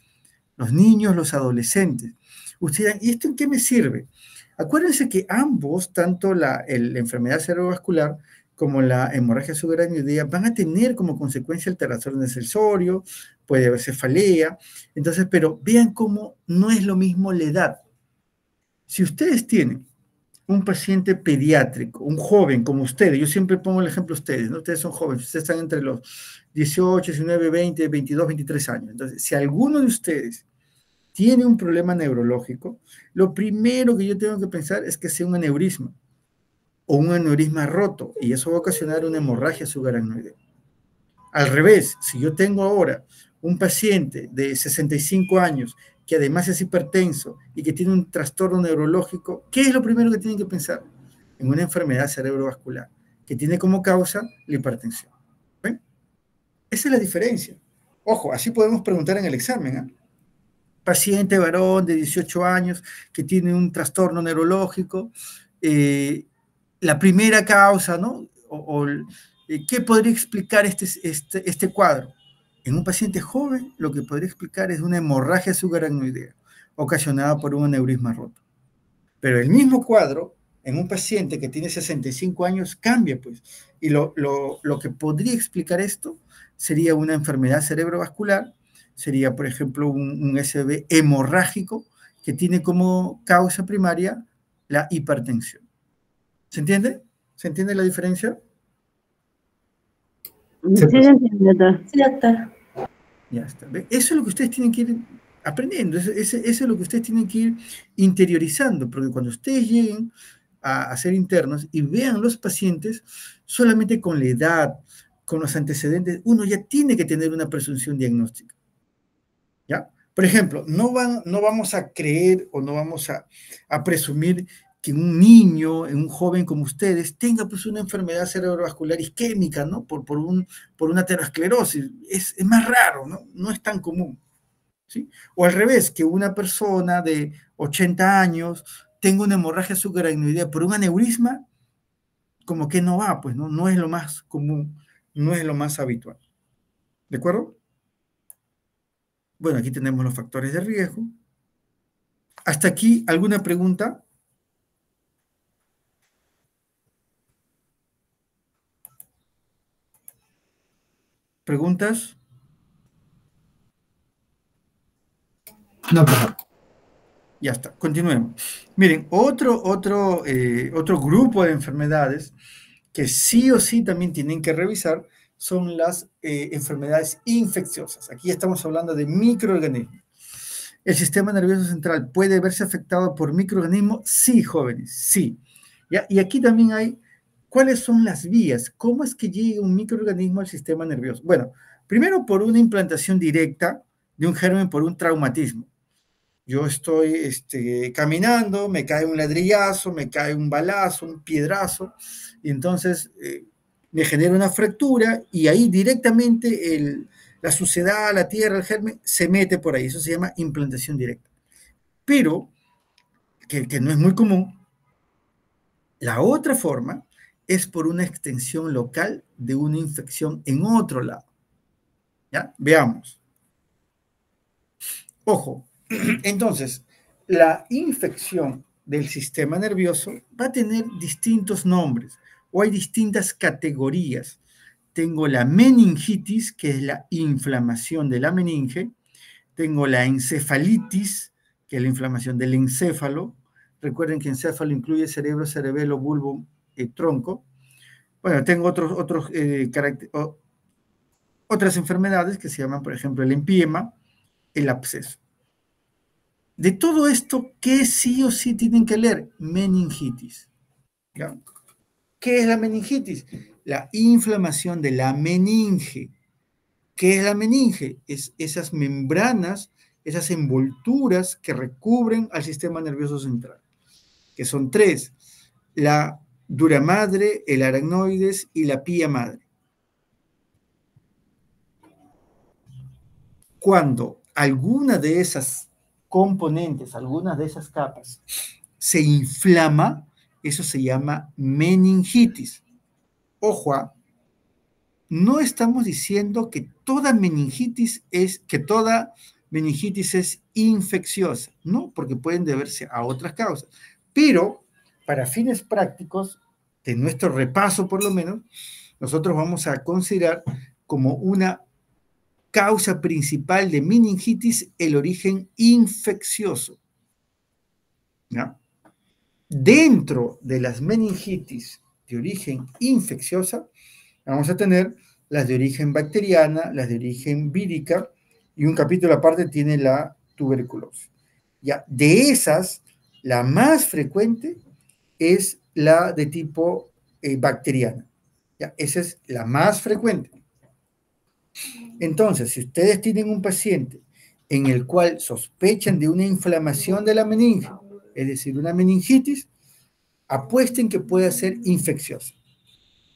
los niños, los adolescentes. Ustedes dirán, ¿y esto en qué me sirve? Acuérdense que ambos, tanto la enfermedad cerebrovascular como la hemorragia subaracnoidea, van a tener como consecuencia alteraciones del sensorio, puede haber cefalea. Entonces, pero vean cómo no es lo mismo la edad. Si ustedes tienen un paciente pediátrico, un joven como ustedes, yo siempre pongo el ejemplo de ustedes, ¿no? Ustedes son jóvenes, ustedes están entre los 18, 19, 20, 22, 23 años. Entonces, si alguno de ustedes tiene un problema neurológico, lo primero que yo tengo que pensar es que sea un aneurisma o un aneurisma roto, y eso va a ocasionar una hemorragia subaracnoidea. Al revés, si yo tengo ahora un paciente de 65 años que además es hipertenso y que tiene un trastorno neurológico, ¿qué es lo primero que tienen que pensar? En una enfermedad cerebrovascular, que tiene como causa la hipertensión. ¿Ven? Esa es la diferencia. Ojo, así podemos preguntar en el examen, ¿eh? Paciente varón de 18 años que tiene un trastorno neurológico, la primera causa, ¿no? ¿Qué podría explicar este cuadro? En un paciente joven, lo que podría explicar es una hemorragia subaracnoidea ocasionada por un aneurisma roto. Pero el mismo cuadro, en un paciente que tiene 65 años, cambia, pues. Y lo que podría explicar esto sería una enfermedad cerebrovascular, sería, por ejemplo, un SB hemorrágico que tiene como causa primaria la hipertensión. ¿Se entiende? ¿Se entiende la diferencia? Sí, se entiende, doctor. Sí, doctor. Ya está. Eso es lo que ustedes tienen que ir aprendiendo, eso es lo que ustedes tienen que ir interiorizando, porque cuando ustedes lleguen a ser internos y vean los pacientes, solamente con la edad, con los antecedentes, uno ya tiene que tener una presunción diagnóstica. ¿Ya? Por ejemplo, no vamos a creer o no vamos a presumir que un niño, un joven como ustedes, tenga pues una enfermedad cerebrovascular isquémica, ¿no? Por una aterosclerosis. Es más raro, ¿no? No es tan común. ¿Sí? O al revés, que una persona de 80 años tenga una hemorragia subaracnoidea por un aneurisma, como que no va, pues, ¿no? No es lo más común, no es lo más habitual. ¿De acuerdo? Bueno, aquí tenemos los factores de riesgo. ¿Hasta aquí alguna pregunta? ¿Preguntas? No, profesor. Ya está, continuemos. Miren, otro grupo de enfermedades que sí o sí también tienen que revisar son las enfermedades infecciosas. Aquí estamos hablando de microorganismos. ¿El sistema nervioso central puede verse afectado por microorganismos? Sí, jóvenes, sí. ¿Ya? Y aquí también hay, ¿cuáles son las vías? ¿Cómo es que llega un microorganismo al sistema nervioso? Bueno, primero por una implantación directa de un germen por un traumatismo. Yo estoy caminando, me cae un ladrillazo, me cae un balazo, un piedrazo, y entonces me genera una fractura y ahí directamente la suciedad, la tierra, el germen, se mete por ahí. Eso se llama implantación directa. Pero, que no es muy común, la otra forma es por una extensión local de una infección en otro lado. ¿Ya? Veamos. Ojo, entonces, la infección del sistema nervioso va a tener distintos nombres o hay distintas categorías. Tengo la meningitis, que es la inflamación de la meninge. Tengo la encefalitis, que es la inflamación del encéfalo. Recuerden que encéfalo incluye cerebro, cerebelo, bulbo, tronco. Bueno, tengo otras enfermedades que se llaman, por ejemplo, el empiema, el absceso. De todo esto, ¿qué sí o sí tienen que leer? Meningitis. ¿Ya? ¿Qué es la meningitis? La inflamación de la meninge. ¿Qué es la meninge? Es esas membranas, esas envolturas que recubren al sistema nervioso central, que son tres: la dura madre, el aracnoides y la pía madre. Cuando alguna de esas componentes, algunas de esas capas, se inflama, eso se llama meningitis. Ojo, no estamos diciendo que toda meningitis es infecciosa, ¿no? Porque pueden deberse a otras causas. Pero, para fines prácticos, de nuestro repaso por lo menos, nosotros vamos a considerar como una causa principal de meningitis el origen infeccioso. ¿Ya? Dentro de las meningitis de origen infecciosa, vamos a tener las de origen bacteriana, las de origen vírica, y un capítulo aparte tiene la tuberculosis. Ya, de esas, la más frecuente es la de tipo bacteriana. Ya, esa es la más frecuente. Entonces, si ustedes tienen un paciente en el cual sospechan de una inflamación de la meninge, es decir, una meningitis, apuesten que puede ser infecciosa.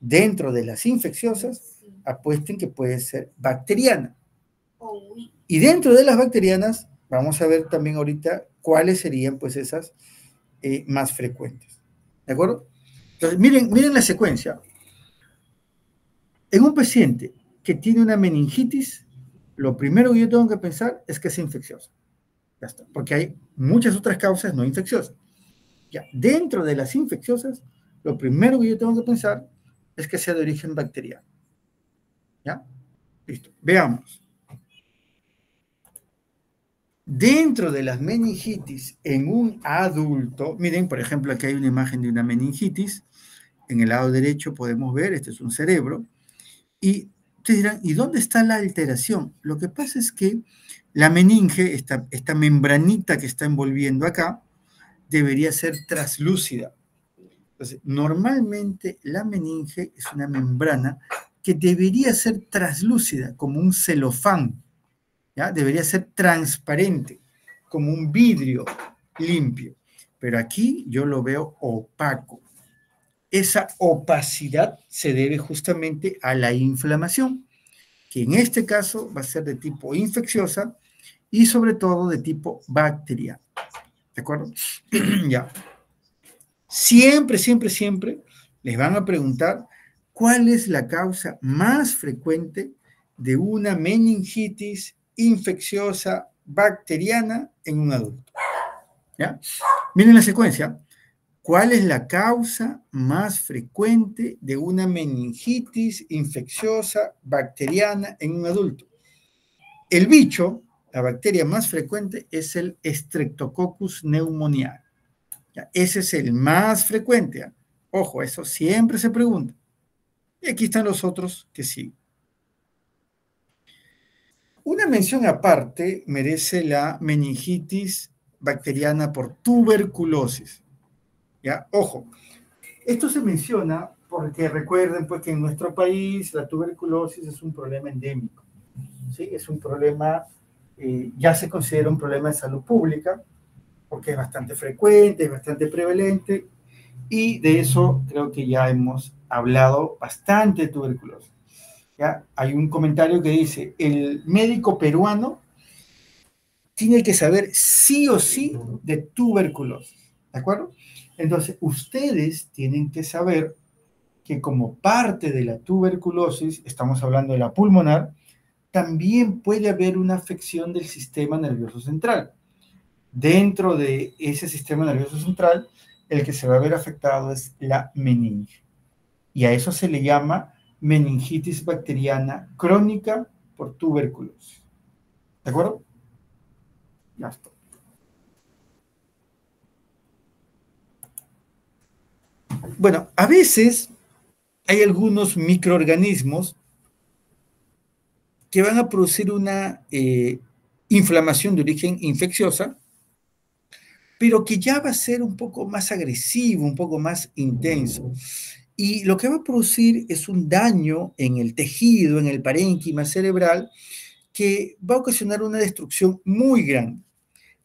Dentro de las infecciosas, apuesten que puede ser bacteriana. Y dentro de las bacterianas, vamos a ver también ahorita cuáles serían pues esas más frecuentes. ¿De acuerdo? Entonces, miren la secuencia. En un paciente que tiene una meningitis, lo primero que yo tengo que pensar es que es infecciosa. Ya está, porque hay muchas otras causas no infecciosas. Ya, dentro de las infecciosas, lo primero que yo tengo que pensar es que sea de origen bacteriano. ¿Ya? Listo. Veamos. Dentro de las meningitis en un adulto, miren, por ejemplo, aquí hay una imagen de una meningitis. En el lado derecho podemos ver, este es un cerebro. Y ustedes dirán, ¿y dónde está la alteración? Lo que pasa es que la meninge, esta membranita que está envolviendo acá, debería ser traslúcida. Entonces, normalmente la meninge es una membrana que debería ser traslúcida, como un celofán, ¿ya? Debería ser transparente, como un vidrio limpio. Pero aquí yo lo veo opaco. Esa opacidad se debe justamente a la inflamación, que en este caso va a ser de tipo infecciosa y sobre todo de tipo bacteriano. ¿De acuerdo? Ya. Siempre, siempre, siempre les van a preguntar cuál es la causa más frecuente de una meningitis infecciosa bacteriana en un adulto. ¿Ya? Miren la secuencia. ¿Cuál es la causa más frecuente de una meningitis infecciosa bacteriana en un adulto? El bicho, la bacteria más frecuente, es el Streptococcus pneumoniae. ¿Ya? Ese es el más frecuente. ¿Ya? Ojo, eso siempre se pregunta. Y aquí están los otros que siguen. Una mención aparte merece la meningitis bacteriana por tuberculosis. ¿Ya? Ojo, esto se menciona porque recuerden pues, que en nuestro país la tuberculosis es un problema endémico. ¿Sí? Es un problema, ya se considera un problema de salud pública, porque es bastante frecuente, es bastante prevalente, y de eso creo que ya hemos hablado bastante de tuberculosis. ¿Ya? Hay un comentario que dice, el médico peruano tiene que saber sí o sí de tuberculosis, ¿de acuerdo? Entonces, ustedes tienen que saber que como parte de la tuberculosis, estamos hablando de la pulmonar, también puede haber una afección del sistema nervioso central. Dentro de ese sistema nervioso central, el que se va a ver afectado es la meninge. Y a eso se le llama meningitis bacteriana crónica por tuberculosis. ¿De acuerdo? Ya está. Bueno, a veces hay algunos microorganismos que van a producir una inflamación de origen infecciosa, pero que ya va a ser un poco más agresivo, un poco más intenso. Y lo que va a producir es un daño en el tejido, en el parénquima cerebral, que va a ocasionar una destrucción muy grande.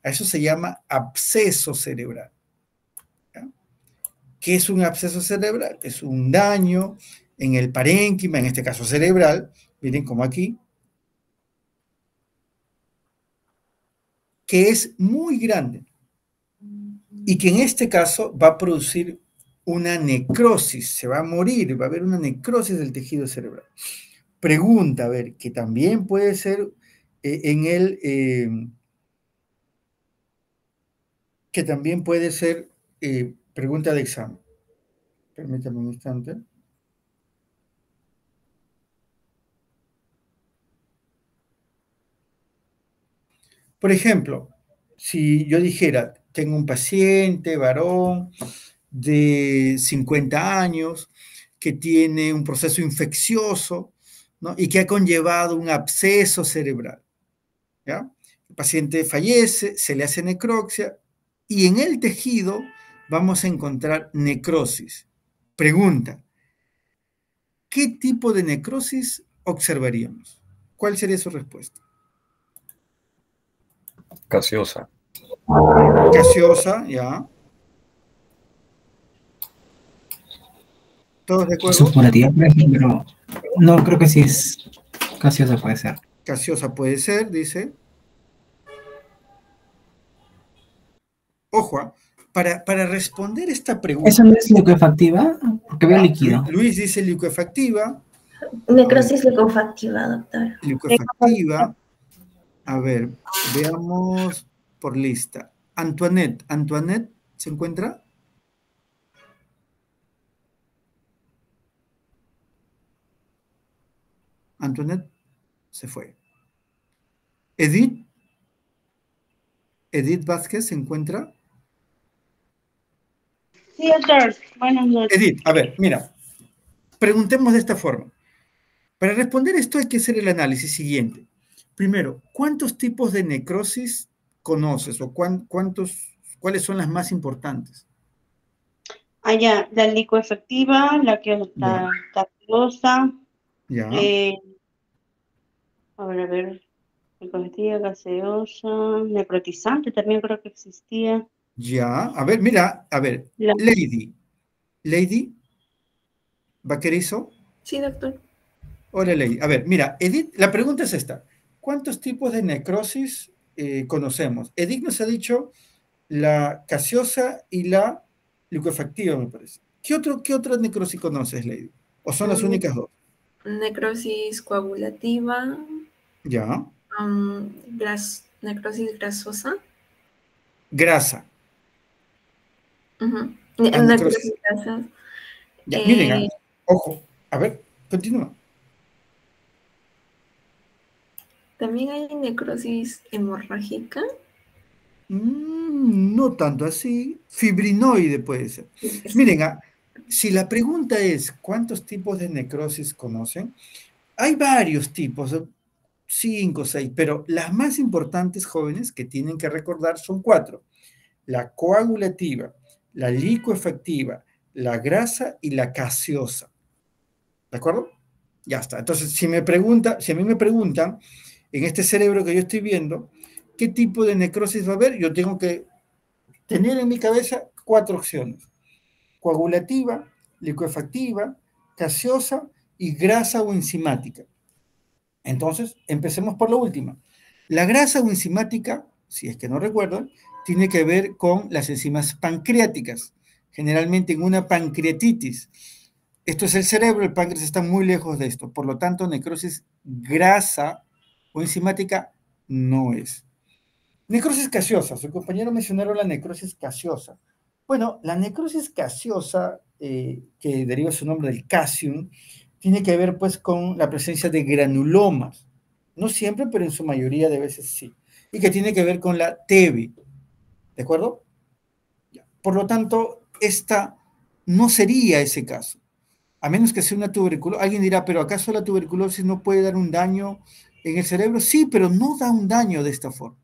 A eso se llama absceso cerebral. ¿Ya? ¿Qué es un absceso cerebral? Es un daño en el parénquima, en este caso cerebral, miren como aquí, que es muy grande y que en este caso va a producir una necrosis, se va a morir, va a haber una necrosis del tejido cerebral. Pregunta, a ver, que también puede ser que también puede ser pregunta de examen. Permítame un instante. Por ejemplo, si yo dijera, tengo un paciente, varón, de 50 años, que tiene un proceso infeccioso, ¿no? Y que ha conllevado un absceso cerebral. ¿Ya? El paciente fallece, se le hace necropsia y en el tejido vamos a encontrar necrosis. Pregunta, ¿qué tipo de necrosis observaríamos? ¿Cuál sería su respuesta? Gaseosa. Gaseosa, ya. ¿Todos de acuerdo? Supurativa, por ejemplo, no creo que sí es gaseosa, puede ser. Gaseosa puede ser, dice. Ojo, para responder esta pregunta. ¿Eso no es liquefactiva? Porque veo líquido. Luis dice liquefactiva. Necrosis liquefactiva, doctor. Liquefactiva. A ver, veamos por lista. Antoinette. ¿Antoinette se encuentra? Antoinette se fue. Edith. Edith Vázquez se encuentra. Sí, doctor. Buenas noches. Edith, a ver, mira. Preguntemos de esta forma. Para responder esto hay que hacer el análisis siguiente. Primero, ¿cuántos tipos de necrosis conoces o cuáles son las más importantes? Ya, la licoefectiva, la Ya. gaseosa, Ya, a ver, licoefectiva, gaseosa, necrotizante también creo que existía. ya. A ver, mira, a ver. La- Lady Vaquerizo. Sí, doctor. Hola, Lady. A ver, mira, Edith, la pregunta es esta. ¿Cuántos tipos de necrosis conocemos? Edith nos ha dicho la gaseosa y la liquefactiva, me parece. ¿Qué otra necrosis conoces, Lady? ¿O son las únicas dos? Necrosis coagulativa, Ya. necrosis grasosa. Grasa. Ujú. La necrosis. Necrosis grasa. Ya, miren, ojo. A ver, continúa. También hay necrosis hemorrágica. No tanto así. Fibrinoide puede ser. Miren, si la pregunta es ¿cuántos tipos de necrosis conocen? Hay varios tipos, 5 o 6, pero las más importantes, jóvenes, que tienen que recordar son 4. La coagulativa, la licoefactiva, la grasa y la gaseosa. ¿De acuerdo? Ya está. Entonces, si a mí me preguntan, en este cerebro que yo estoy viendo, ¿qué tipo de necrosis va a haber? Yo tengo que tener en mi cabeza 4 opciones. Coagulativa, licoefactiva, gaseosa y grasa o enzimática. Entonces, empecemos por la última. La grasa o enzimática, si es que no recuerdan, tiene que ver con las enzimas pancreáticas, generalmente en una pancreatitis. Esto es el cerebro, el páncreas está muy lejos de esto, por lo tanto, necrosis grasa o enzimática no es. Necrosis gaseosa, su compañero mencionaron la necrosis gaseosa. Bueno, la necrosis gaseosa, que deriva su nombre del casium, tiene que ver pues con la presencia de granulomas. No siempre, pero en su mayoría de veces sí. Y que tiene que ver con la TB. ¿De acuerdo? Por lo tanto, esta no sería ese caso. A menos que sea una tuberculosis. Alguien dirá, pero ¿acaso la tuberculosis no puede dar un daño en el cerebro? Sí, pero no da un daño de esta forma.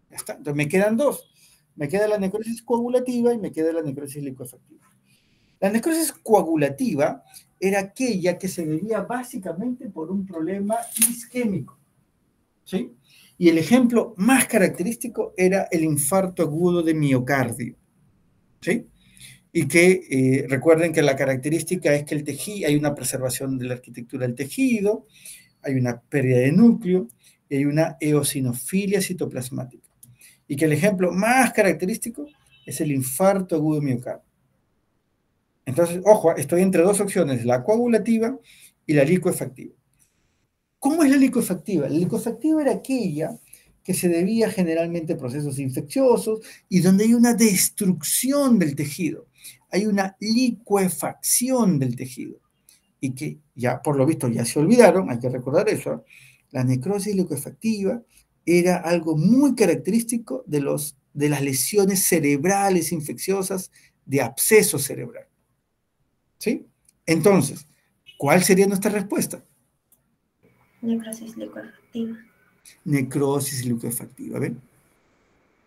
Ya está. Entonces me quedan 2. Me queda la necrosis coagulativa y me queda la necrosis licoefactiva. La necrosis coagulativa era aquella que se debía básicamente por un problema isquémico. ¿Sí? Y el ejemplo más característico era el infarto agudo de miocardio. ¿Sí? Y que recuerden que la característica es que el tejido, hay una preservación de la arquitectura del tejido, hay una pérdida de núcleo y hay una eosinofilia citoplasmática. Y que el ejemplo más característico es el infarto agudo de miocardio. Entonces, ojo, estoy entre 2 opciones, la coagulativa y la licoefactiva. ¿Cómo es la licoefactiva? La licoefactiva era aquella que se debía generalmente a procesos infecciosos y donde hay una destrucción del tejido, hay una licuefacción del tejido. Y que ya, por lo visto, ya se olvidaron, hay que recordar eso, la necrosis licuefactiva era algo muy característico de las lesiones cerebrales infecciosas de absceso cerebral. ¿Sí? Entonces, ¿cuál sería nuestra respuesta? Necrosis liquefactiva. Necrosis liquefactiva, ¿ven?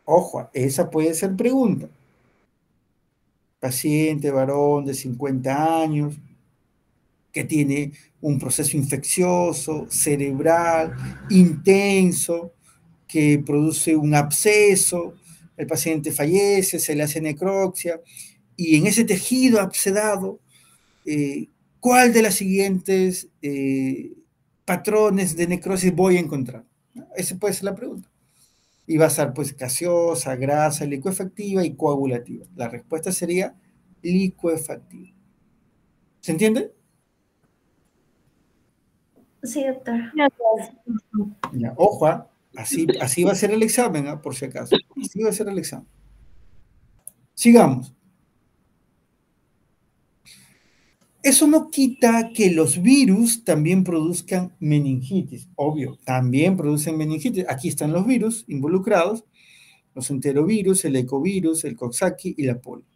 Ojo, esa puede ser pregunta. Paciente varón de 50 años, que tiene un proceso infeccioso, cerebral, intenso, que produce un absceso, el paciente fallece, se le hace necropsia, y en ese tejido abscedado, ¿cuál de las siguientes patrones de necrosis voy a encontrar? Esa puede ser la pregunta. Y va a ser pues gaseosa, grasa, licuefactiva y coagulativa. La respuesta sería licuefactiva. ¿Se entiende? Sí, doctor. Ya, ojo, así va a ser el examen, por si acaso. Así va a ser el examen. Sigamos. Eso no quita que los virus también produzcan meningitis. Obvio, también producen meningitis. Aquí están los virus involucrados, los enterovirus, el ecovirus, el Coxsackie y la polio.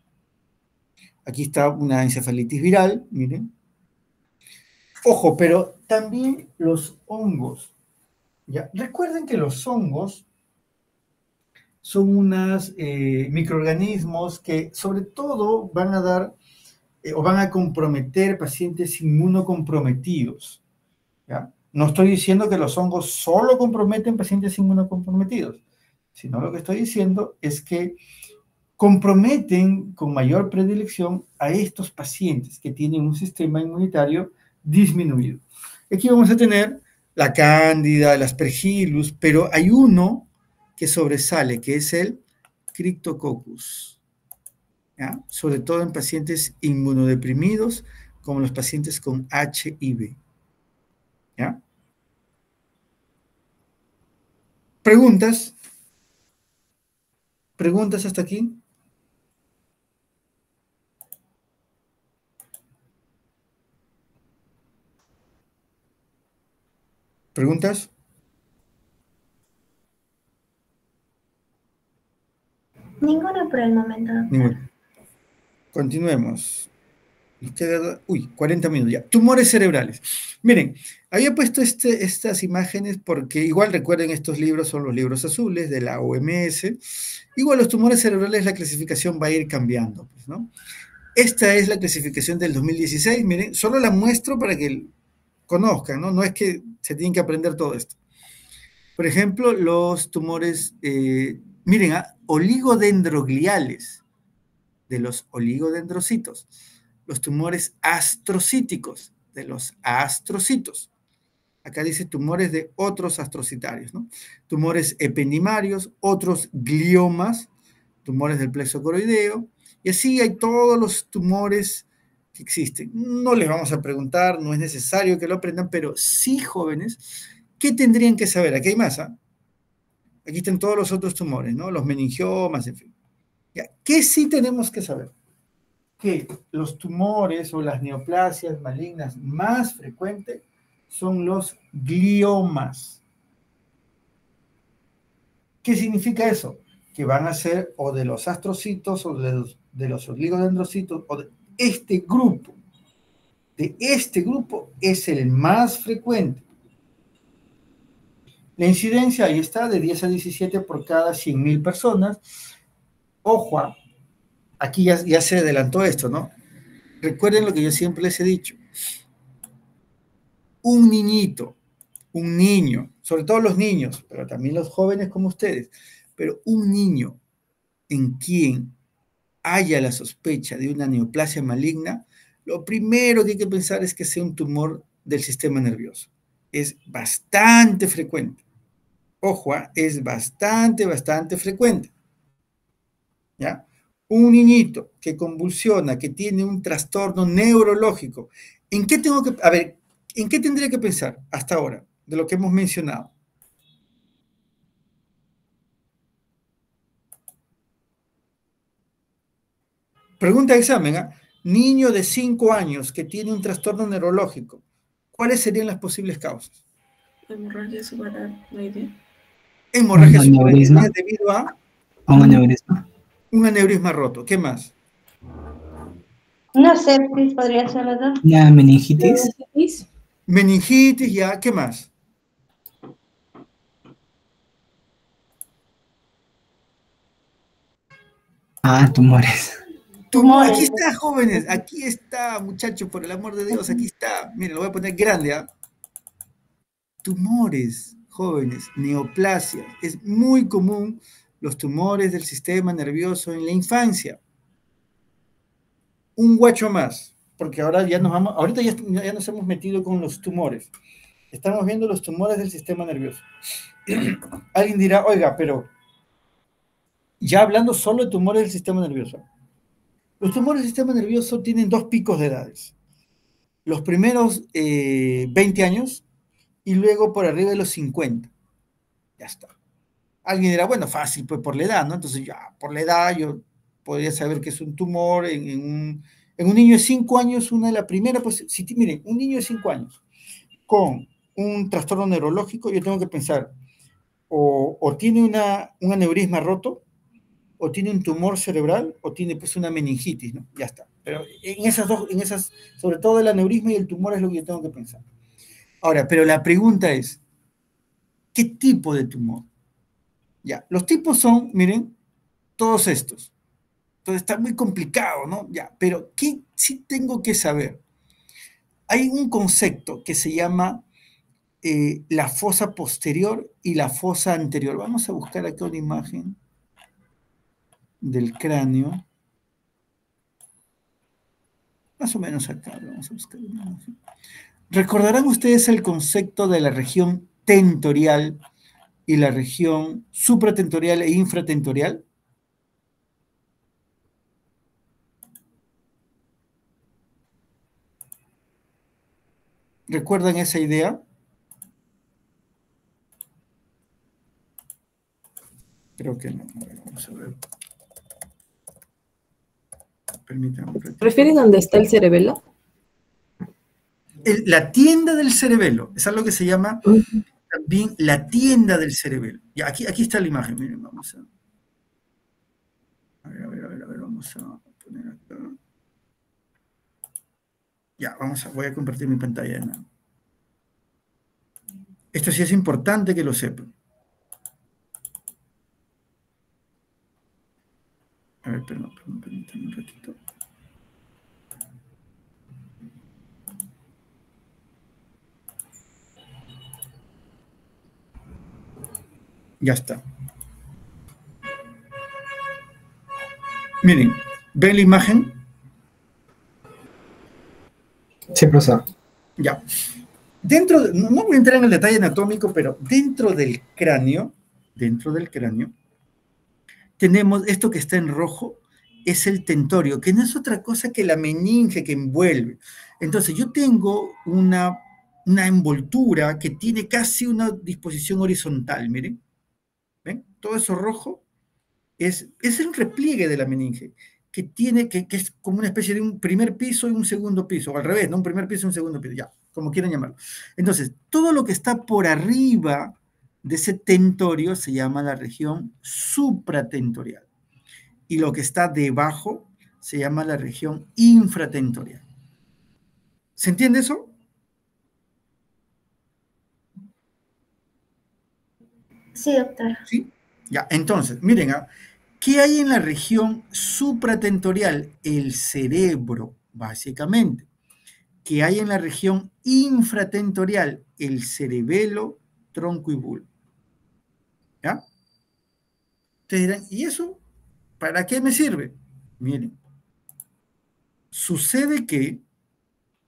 Aquí está una encefalitis viral, miren. Ojo, pero también los hongos. ¿Ya? Recuerden que los hongos son unos microorganismos que sobre todo van a dar o van a comprometer pacientes inmunocomprometidos. ¿Ya? No estoy diciendo que los hongos solo comprometen pacientes inmunocomprometidos, sino lo que estoy diciendo es que comprometen con mayor predilección a estos pacientes que tienen un sistema inmunitario disminuido. Aquí vamos a tener la cándida, el aspergillus, pero hay uno que sobresale, que es el Cryptococcus. ¿Ya? Sobre todo en pacientes inmunodeprimidos, como los pacientes con HIV. ¿Ya? ¿Preguntas? ¿Preguntas hasta aquí? ¿Preguntas? Ninguna por el momento, doctor. Ninguna. Continuemos. Nos queda, 40 minutos ya. Tumores cerebrales. Miren, había puesto estas imágenes porque igual recuerden estos libros son los libros azules de la OMS. Igual los tumores cerebrales, la clasificación va a ir cambiando, pues, ¿no? Esta es la clasificación del 2016. Miren, solo la muestro para que conozcan, ¿no? No es que se tienen que aprender todo esto. Por ejemplo, los tumores, miren, oligodendrogliales, de los oligodendrocitos. Los tumores astrocíticos, de los astrocitos. Acá dice tumores de otros astrocitarios, ¿no? Tumores ependimarios, otros gliomas, tumores del plexo coroideo, y así hay todos los tumores que existen. No les vamos a preguntar, no es necesario que lo aprendan, pero sí, jóvenes, ¿qué tendrían que saber? Aquí hay más, ¿ah? Aquí están todos los otros tumores, ¿no? Los meningiomas, en fin. ¿Ya? ¿Qué sí tenemos que saber? Que los tumores o las neoplasias malignas más frecuentes son los gliomas. ¿Qué significa eso? Que van a ser o de los astrocitos o de los oligodendrocitos o de este grupo. De este grupo es el más frecuente. La incidencia ahí está de 10 a 17 por cada 100.000 personas. Ojo, aquí ya se adelantó esto, ¿no? Recuerden lo que yo siempre les he dicho. Un niñito, un niño, sobre todo los niños, pero también los jóvenes como ustedes, pero un niño en quien haya la sospecha de una neoplasia maligna, lo primero que hay que pensar es que sea un tumor del sistema nervioso. Es bastante frecuente. Ojo, es bastante frecuente. ¿Ya? Un niñito que convulsiona, que tiene un trastorno neurológico, ¿en qué ¿en qué tendría que pensar hasta ahora de lo que hemos mencionado? Pregunta de examen, ¿eh? Niño de 5 años que tiene un trastorno neurológico, ¿cuáles serían las posibles causas? Hemorragia subaracnoidea. Hemorragia ¿Un aneurisma? subaracnoidea debido a ¿Un aneurisma? un aneurisma roto. ¿Qué más? Una sepsis podría ser, ¿verdad? ¿Una meningitis? Meningitis, ya. ¿Qué más? Ah, tumores. Aquí está, jóvenes, aquí está, muchachos, por el amor de Dios, aquí está. Miren, lo voy a poner grande, ¿ah? Tumores, jóvenes, neoplasia. Es muy común los tumores del sistema nervioso en la infancia. Un guacho más, porque ahora ya ahorita ya nos hemos metido con los tumores. Estamos viendo los tumores del sistema nervioso. Alguien dirá, oiga, pero ya hablando solo de tumores del sistema nervioso. Los tumores del sistema nervioso tienen dos picos de edades. Los primeros 20 años y luego por arriba de los 50. Ya está. Alguien dirá, bueno, fácil, pues por la edad, ¿no? Entonces ya, por la edad yo podría saber que es un tumor en un niño de 5 años, una de las primeras, pues, miren, un niño de 5 años con un trastorno neurológico, yo tengo que pensar, o tiene un aneurisma roto, o tiene un tumor cerebral, o tiene pues una meningitis, ¿no? Ya está. Pero en esas, sobre todo el aneurisma y el tumor es lo que yo tengo que pensar. Ahora, pero la pregunta es, ¿qué tipo de tumor? Ya, los tipos son, miren, todos estos. Entonces está muy complicado, ¿no? Ya, pero ¿qué sí tengo que saber? Hay un concepto que se llama la fosa posterior y la fosa anterior. Vamos a buscar acá una imagen del cráneo. Más o menos acá, vamos a buscar una imagen. ¿Recordarán ustedes el concepto de la región tentorial y la región supratentorial e infratentorial? ¿Recuerdan esa idea? Creo que no. A ver, vamos a ver. Permítanme un ratito. ¿Prefieres dónde está el cerebelo? La tienda del cerebelo. Es algo que se llama también la tienda del cerebelo. Ya, aquí está la imagen. Miren, vamos a... A ver, vamos a poner acá. Ya, voy a compartir mi pantalla. ¿No? Esto sí es importante que lo sepan. A ver, perdón, permítanme un ratito. Ya está. Miren, ¿ven la imagen? Sí, profesor. Ya. No voy a entrar en el detalle anatómico, pero dentro del cráneo, tenemos esto que está en rojo, es el tentorio, que no es otra cosa que la meninge que envuelve. Entonces, yo tengo una envoltura que tiene casi una disposición horizontal, miren. ¿Ven? Todo eso rojo es el repliegue de la meninge, que es como una especie de un primer piso y un segundo piso, o al revés, ¿no? Un primer piso y un segundo piso, ya, como quieran llamarlo. Entonces, todo lo que está por arriba de ese tentorio se llama la región supratentorial. Y lo que está debajo se llama la región infratentorial. ¿Se entiende eso? Sí, doctor. ¿Sí? Ya, entonces, miren, ¿qué hay en la región supratentorial? El cerebro, básicamente. ¿Qué hay en la región infratentorial? El cerebelo, tronco y bulbo. ¿Ya? Ustedes dirán, ¿y eso para qué me sirve? Miren, sucede que,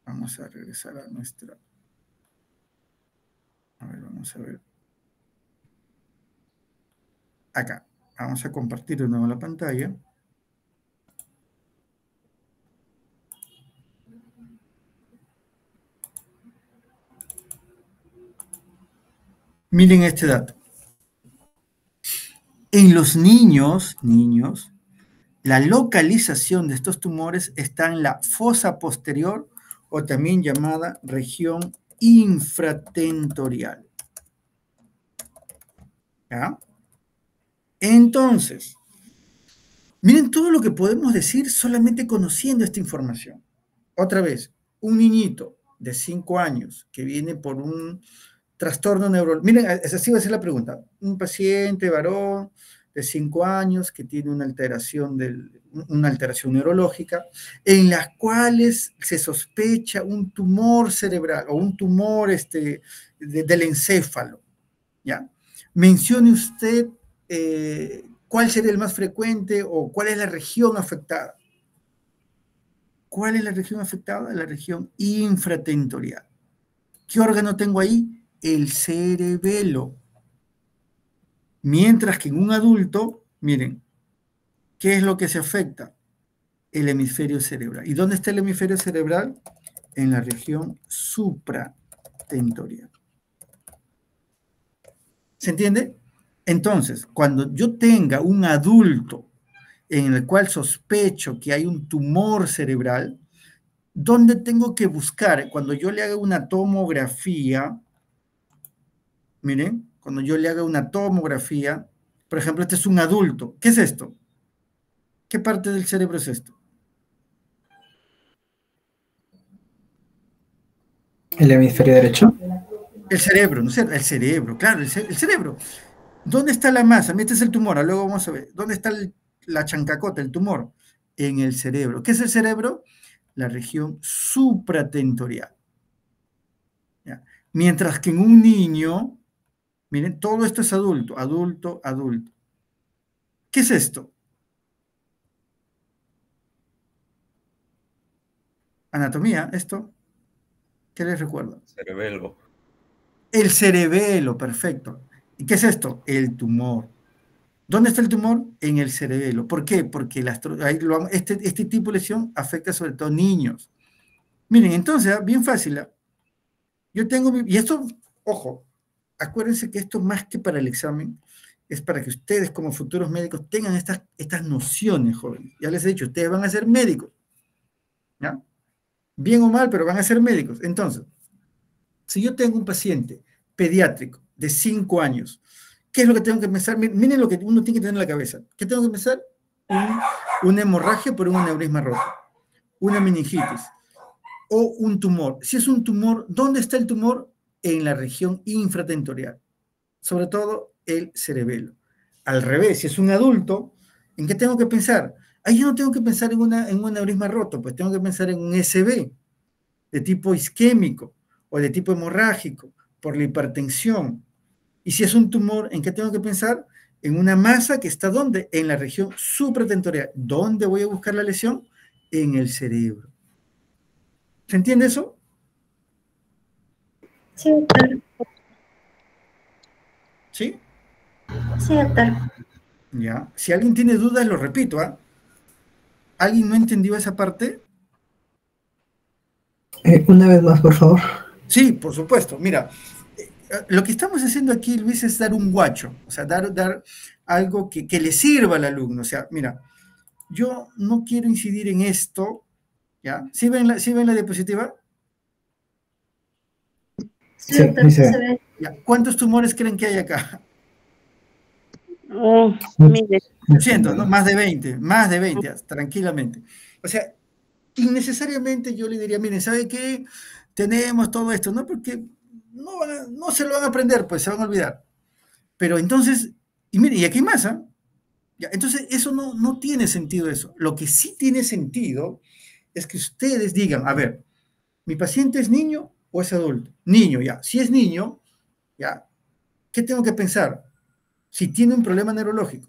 vamos a regresar a nuestra, a ver, vamos a ver. Acá, vamos a compartir de nuevo la pantalla. Miren este dato. En los niños, la localización de estos tumores está en la fosa posterior o también llamada región infratentorial. ¿Ya? Entonces, miren todo lo que podemos decir solamente conociendo esta información. Otra vez, un niñito de 5 años que viene por un trastorno neurológico. Miren, así va a ser la pregunta. Un paciente varón de 5 años que tiene una alteración neurológica, en las cuales se sospecha un tumor cerebral o un tumor del encéfalo, ¿ya? Mencione usted cuál sería el más frecuente o cuál es la región afectada. ¿Cuál es la región afectada? La región infratentorial. ¿Qué órgano tengo ahí? El cerebelo. Mientras que en un adulto, miren, ¿qué es lo que se afecta? El hemisferio cerebral. ¿Y dónde está el hemisferio cerebral? En la región supratentorial. ¿Se entiende? Entonces, cuando yo tenga un adulto en el cual sospecho que hay un tumor cerebral, ¿dónde tengo que buscar? Cuando yo le haga una tomografía, miren, cuando yo le haga una tomografía, por ejemplo, este es un adulto. ¿Qué es esto? ¿Qué parte del cerebro es esto? ¿El hemisferio derecho? El cerebro, ¿no es cierto? El cerebro, claro, el cerebro. ¿Dónde está la masa? Este es el tumor, luego vamos a ver. ¿Dónde está la chancacota, el tumor? En el cerebro. ¿Qué es el cerebro? La región supratentorial. ¿Ya? Mientras que en un niño, miren, todo esto es adulto, adulto, adulto. ¿Qué es esto? Anatomía, esto. ¿Qué les recuerda? Cerebelo. El cerebelo, perfecto. ¿Y qué es esto? El tumor. ¿Dónde está el tumor? En el cerebelo. ¿Por qué? Porque este tipo de lesión afecta sobre todo niños. Miren, entonces, bien fácil. Yo tengo, y esto, ojo, acuérdense que esto más que para el examen, es para que ustedes como futuros médicos tengan estas nociones, jóvenes. Ya les he dicho, ustedes van a ser médicos. ¿Ya? Bien o mal, pero van a ser médicos. Entonces, si yo tengo un paciente pediátrico de 5 años, ¿qué es lo que tengo que pensar? Miren lo que uno tiene que tener en la cabeza. ¿Qué tengo que pensar? Una hemorragia por un aneurisma roto, una meningitis o un tumor. Si es un tumor, ¿dónde está el tumor? En la región infratentorial, sobre todo el cerebelo. Al revés, si es un adulto, ¿en qué tengo que pensar? Ahí yo no tengo que pensar en un aneurisma roto, pues tengo que pensar en un SB de tipo isquémico o de tipo hemorrágico por la hipertensión. Y si es un tumor, ¿en qué tengo que pensar? En una masa que está ¿dónde? En la región supratentorial. ¿Dónde voy a buscar la lesión? En el cerebro. ¿Se entiende eso? Sí, doctor. ¿Sí? Sí, doctor. Ya. Si alguien tiene dudas, lo repito, ¿ah? ¿Alguien no entendió esa parte? Una vez más, por favor. Sí, por supuesto. Mira, lo que estamos haciendo aquí, Luis, es dar un guacho, o sea, dar algo que le sirva al alumno. O sea, mira, yo no quiero incidir en esto, ¿ya? ¿Sí ven la diapositiva? Sí, Sí, doctor, sí, sí sí. se ve. ¿Ya? ¿Cuántos tumores creen que hay acá? Mire, Cientos, ¿no? Más de 20, tranquilamente. O sea, innecesariamente yo le diría, miren, ¿sabe qué? Tenemos todo esto, ¿no? Porque no se lo van a aprender, pues se van a olvidar. Pero entonces, y miren, y aquí hay más, ¿ah? Ya, entonces, eso no tiene sentido eso. Lo que sí tiene sentido es que ustedes digan, a ver, ¿mi paciente es niño o es adulto? Niño, ya. Si es niño, ya, ¿qué tengo que pensar? Si tiene un problema neurológico,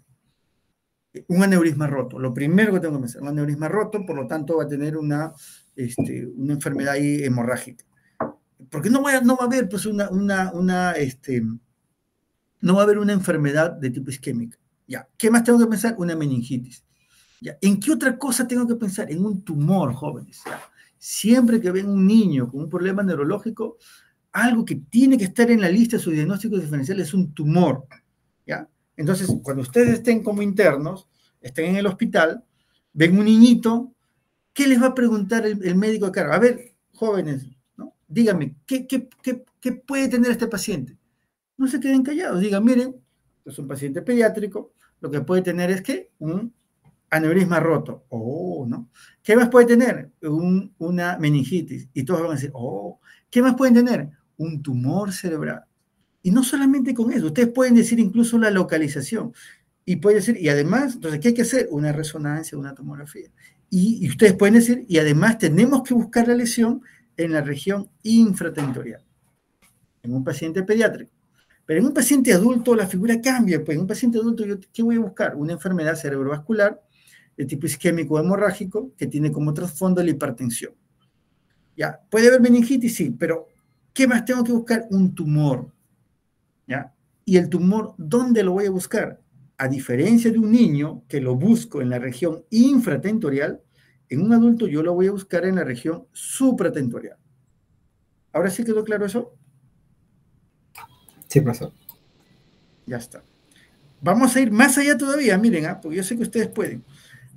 un aneurisma roto, lo primero que tengo que pensar, un aneurisma roto, por lo tanto va a tener una enfermedad ahí hemorrágica. Porque no va a haber, pues, no va a haber una enfermedad de tipo isquémica. Ya. ¿Qué más tengo que pensar? Una meningitis. ¿Ya? ¿En qué otra cosa tengo que pensar? En un tumor, jóvenes. ¿Ya? Siempre que ven un niño con un problema neurológico, algo que tiene que estar en la lista de sus diagnósticos diferenciales es un tumor. ¿Ya? Entonces, cuando ustedes estén como internos, estén en el hospital, ven un niñito, ¿qué les va a preguntar el médico a cargo? A ver, jóvenes, ¿no? Díganme, ¿qué puede tener este paciente? No se queden callados, digan, miren, es un paciente pediátrico, lo que puede tener es que un aneurisma roto. Oh, ¿no? ¿Qué más puede tener? Una meningitis. Y todos van a decir, oh, ¿qué más pueden tener? Un tumor cerebral. Y no solamente con eso, ustedes pueden decir incluso la localización. Y puede decir, y además, entonces, ¿qué hay que hacer? Una resonancia, una tomografía. Y ustedes pueden decir, y además tenemos que buscar la lesión en la región infratentorial, en un paciente pediátrico. Pero en un paciente adulto la figura cambia, pues en un paciente adulto, ¿qué voy a buscar? Una enfermedad cerebrovascular de tipo isquémico hemorrágico que tiene como trasfondo la hipertensión. ¿Ya? ¿Puede haber meningitis? Sí, pero ¿qué más tengo que buscar? Un tumor. ¿Ya? Y el tumor, ¿dónde lo voy a buscar? A diferencia de un niño que lo busco en la región infratentorial, en un adulto yo lo voy a buscar en la región supratentorial. ¿Ahora sí quedó claro eso? Sí, profesor. Ya está. Vamos a ir más allá todavía, miren, porque yo sé que ustedes pueden.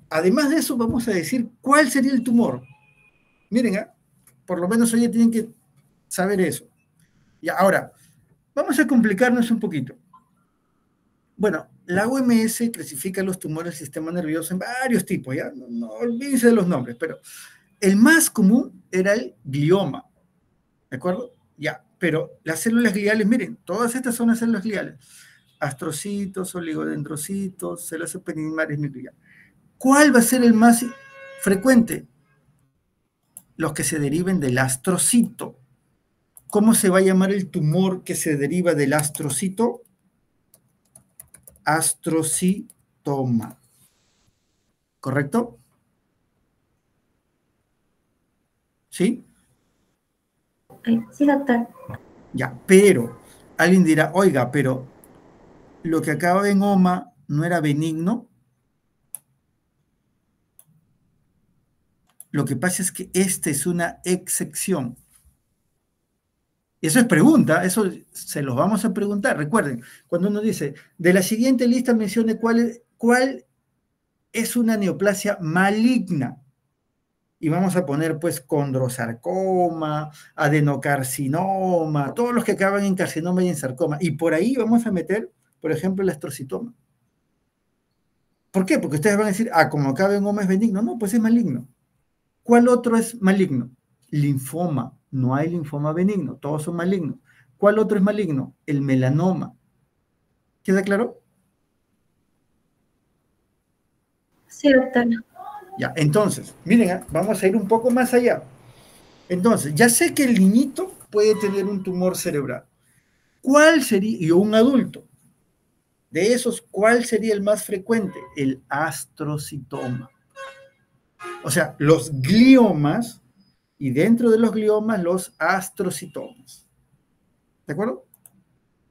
Además de eso, vamos a decir cuál sería el tumor. Miren, por lo menos hoy tienen que saber eso. Y ahora, vamos a complicarnos un poquito. Bueno, la OMS clasifica los tumores del sistema nervioso en varios tipos, ¿ya? No olvídense de los nombres, pero el más común era el glioma, ¿de acuerdo? Ya, pero las células gliales, miren, todas estas son las células gliales. Astrocitos, oligodendrocitos, células epidermales nucleares. ¿Cuál va a ser el más frecuente? Los que se deriven del astrocito. ¿Cómo se va a llamar el tumor que se deriva del astrocito? Astrocitoma. ¿Correcto? ¿Sí? Sí, doctor. Ya, pero alguien dirá, oiga, pero lo que acaba en oma no era benigno. Lo que pasa es que esta es una excepción. Eso es pregunta, eso se los vamos a preguntar. Recuerden, cuando uno dice, de la siguiente lista mencione cuál es una neoplasia maligna. Y vamos a poner pues condrosarcoma, adenocarcinoma, todos los que acaban en carcinoma y en sarcoma. Y por ahí vamos a meter, por ejemplo, el astrocitoma. ¿Por qué? Porque ustedes van a decir, como acaba en oma es benigno. No, pues es maligno. ¿Cuál otro es maligno? Linfoma. No hay linfoma benigno, todos son malignos. ¿Cuál otro es maligno? El melanoma. ¿Queda claro? Sí, doctor. Ya, entonces, miren, vamos a ir un poco más allá. Entonces, ya sé que el niñito puede tener un tumor cerebral. ¿Cuál sería, y un adulto, de esos, cuál sería el más frecuente? El astrocitoma. O sea, los gliomas, y dentro de los gliomas, los astrocitomas. ¿De acuerdo?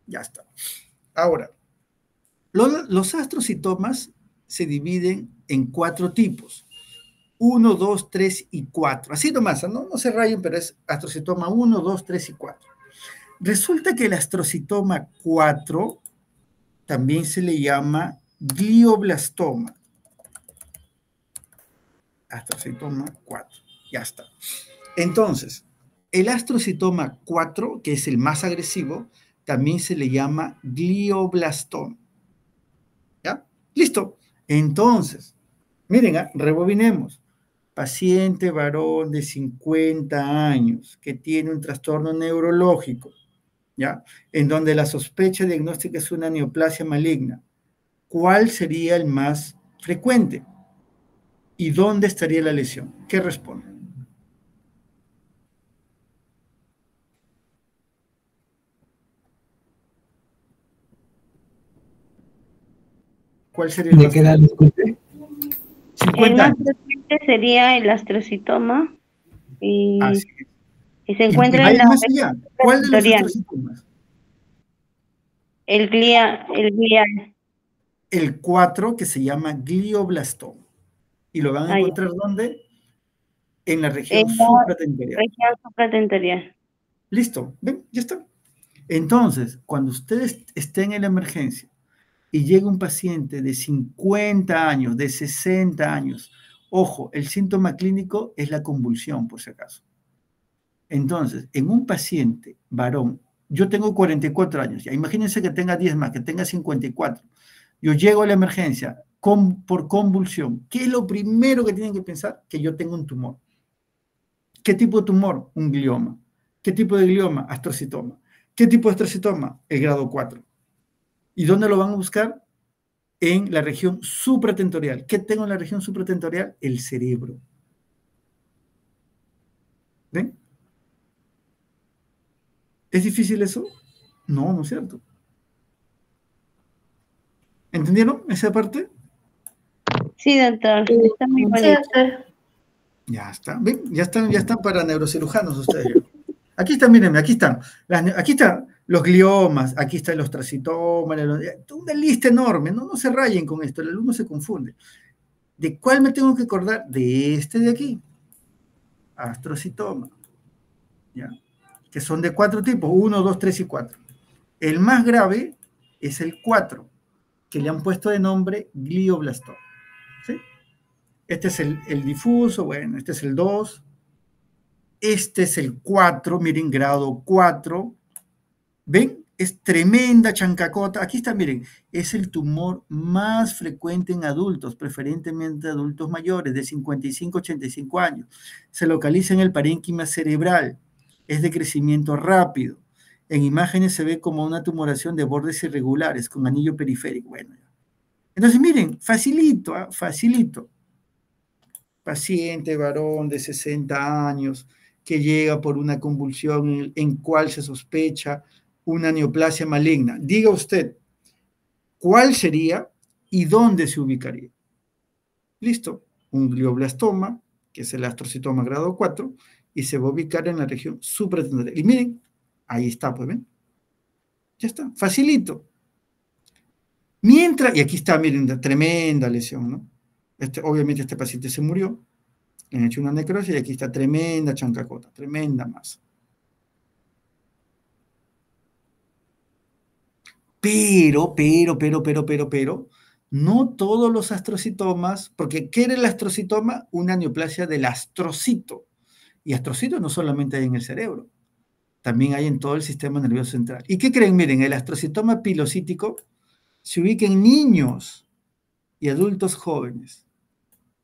Ya está. Ahora, los astrocitomas se dividen en 4 tipos. 1, 2, 3 y 4. Así nomás, no se rayen, pero es astrocitoma 1, 2, 3 y 4. Resulta que el astrocitoma 4 también se le llama glioblastoma. Astrocitoma 4. Ya está. Entonces, el astrocitoma 4, que es el más agresivo, también se le llama glioblastoma. ¿Ya? Listo. Entonces, miren, rebobinemos. Paciente varón de 50 años que tiene un trastorno neurológico, ¿ya? En donde la sospecha diagnóstica es una neoplasia maligna. ¿Cuál sería el más frecuente? ¿Y dónde estaría la lesión? ¿Qué responde? ¿Cuál sería el ¿De más qué edad, disculpe? 50 El más años. frecuente sería el astrocitoma y Así es. se Y encuentra en vayan la más allá. ¿Cuál de los territorial. astrocitomas? El glial. El 4, que se llama glioblastoma. ¿Y lo van a Ahí. encontrar dónde? En la región En la supratentorial. región supratentorial. Listo, ven, ya está. Entonces, cuando ustedes estén en la emergencia y llega un paciente de 50 años, de 60 años, ojo, el síntoma clínico es la convulsión, por si acaso. Entonces, en un paciente varón, yo tengo 44 años, ya imagínense que tenga 10 más, que tenga 54. Yo llego a la emergencia por convulsión. ¿Qué es lo primero que tienen que pensar? Que yo tengo un tumor. ¿Qué tipo de tumor? Un glioma. ¿Qué tipo de glioma? Astrocitoma. ¿Qué tipo de astrocitoma? El grado 4. ¿Y dónde lo van a buscar? en la región supratentorial. ¿Qué tengo en la región supratentorial? El cerebro. ¿Ven? ¿Es difícil eso? No, no es cierto. ¿Entendieron esa parte? Sí, doctor, está muy Sí, bonito. doctor. Ya está. ¿Ven? Ya están para neurocirujanos ustedes. Aquí están, mírenme, aquí están. Aquí están los gliomas, aquí están los tracitomas, una lista enorme. No se rayen con esto, el alumno se confunde. ¿De cuál me tengo que acordar? De este de aquí. Astrocitoma. ¿Ya? Que son de 4 tipos, 1, 2, 3 y 4. El más grave es el 4, que le han puesto de nombre glioblastoma. ¿Sí? Este es el difuso, bueno, este es el 2, este es el 4, miren, grado 4. ¿Ven? Es tremenda chancacota. Aquí está, miren, es el tumor más frecuente en adultos, preferentemente adultos mayores, de 55 a 85 años. Se localiza en el parénquima cerebral. Es de crecimiento rápido. En imágenes se ve como una tumoración de bordes irregulares con anillo periférico. Bueno, entonces miren, facilito, ¿eh? Facilito. Paciente varón de 60 años que llega por una convulsión en cual se sospecha una neoplasia maligna. Diga usted, ¿cuál sería y dónde se ubicaría? Listo, un glioblastoma, que es el astrocitoma grado 4, y se va a ubicar en la región supratentorial. Y miren, ahí está, pues ven. Ya está, facilito. Mientras, y aquí está, miren, tremenda lesión, ¿no? Obviamente este paciente se murió, le han hecho una necrosis y aquí está tremenda chancacota, tremenda masa. Pero, no todos los astrocitomas, porque ¿qué era el astrocitoma? Una neoplasia del astrocito. Y astrocitos no solamente hay en el cerebro, también hay en todo el sistema nervioso central. ¿Y qué creen? Miren, el astrocitoma pilocítico se ubica en niños y adultos jóvenes.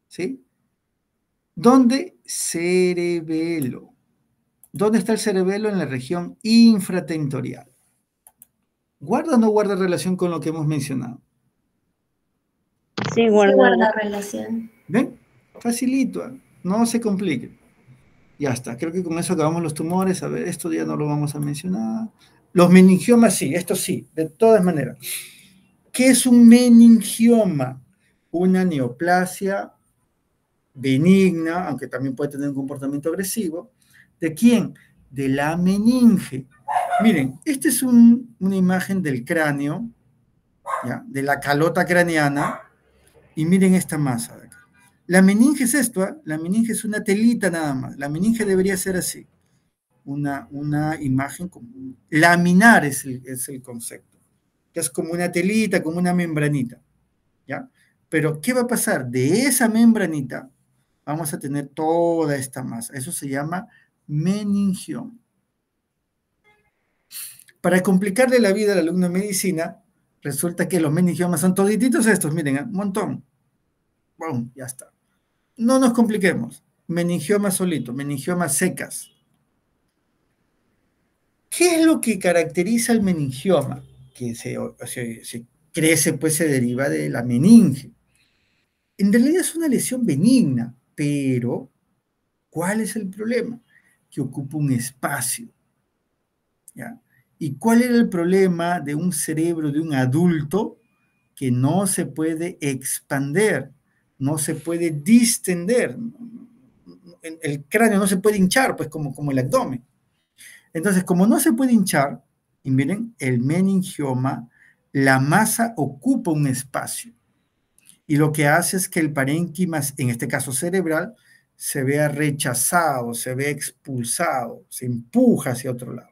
¿Sí? ¿Dónde? Cerebelo. ¿Dónde está el cerebelo? En la región infratentorial. ¿Guarda o no guarda relación con lo que hemos mencionado? Sí, Sí, guarda. guarda relación. ¿Ven? Facilito, ¿eh? No se complique. Ya está, creo que con eso acabamos los tumores. A ver, esto ya no lo vamos a mencionar. Los meningiomas sí, esto sí, de todas maneras. ¿Qué es un meningioma? Una neoplasia benigna, aunque también puede tener un comportamiento agresivo. ¿De quién? De la meninge. Miren, esta es una imagen del cráneo, ¿ya? De la calota craneana, y miren esta masa de acá. La meninge es esto, ¿eh? La meninge es una telita nada más. La meninge debería ser así. Una imagen como laminar es el concepto, que es como una telita, como una membranita, ¿ya? Pero, ¿qué va a pasar? De esa membranita vamos a tener toda esta masa. Eso se llama meningioma. Para complicarle la vida al alumno de medicina, resulta que los meningiomas son todititos estos, miren, un montón. ¡Bum! Ya está. No nos compliquemos. Meningioma solito, meningiomas secas. ¿Qué es lo que caracteriza el meningioma? Que se crece, pues se deriva de la meninge. En realidad es una lesión benigna, pero ¿cuál es el problema? Que ocupa un espacio. ¿Ya? ¿Y cuál era el problema de un cerebro de un adulto? Que no se puede expander, no se puede distender. El cráneo no se puede hinchar, pues como el abdomen. Entonces, como no se puede hinchar, y miren, el meningioma, la masa ocupa un espacio. Y lo que hace es que el parénquima, en este caso cerebral, se vea rechazado, se vea expulsado, se empuja hacia otro lado.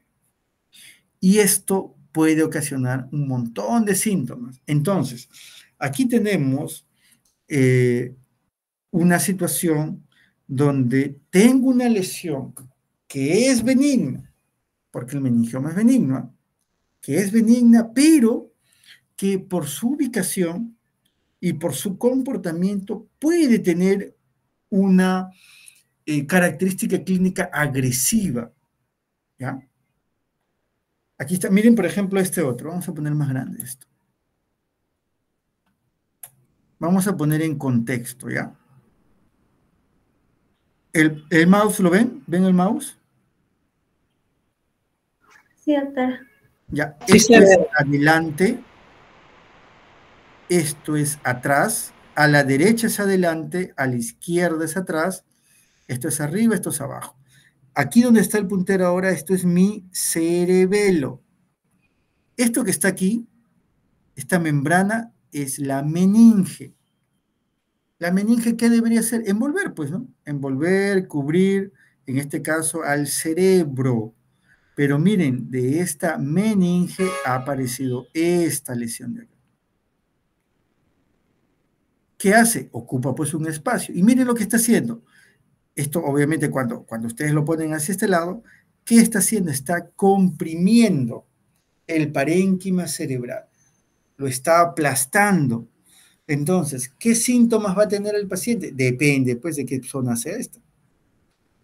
Y esto puede ocasionar un montón de síntomas. Entonces, aquí tenemos una situación donde tengo una lesión que es benigna, porque el meningioma es benigno, que es benigna, pero que por su ubicación y por su comportamiento puede tener una característica clínica agresiva, ¿ya? Aquí está, miren por ejemplo este otro, vamos a poner más grande esto. Vamos a poner en contexto, ¿ya? ¿El mouse lo ven? ¿Ven el mouse? Sí, doctora. Ya, Sí, esto se es ve. adelante, esto es atrás, a la derecha es adelante, a la izquierda es atrás, esto es arriba, esto es abajo. Aquí donde está el puntero ahora, esto es mi cerebelo. Esto que está aquí, esta membrana, es la meninge. La meninge, ¿qué debería hacer? Envolver, pues, ¿no? Envolver, cubrir, en este caso, al cerebro. Pero miren, de esta meninge ha aparecido esta lesión de acá. ¿Qué hace? Ocupa pues un espacio. Y miren lo que está haciendo. Esto obviamente cuando ustedes lo ponen hacia este lado, ¿qué está haciendo? Está comprimiendo el parénquima cerebral. Lo está aplastando. Entonces, ¿qué síntomas va a tener el paciente? Depende pues de qué zona sea esta.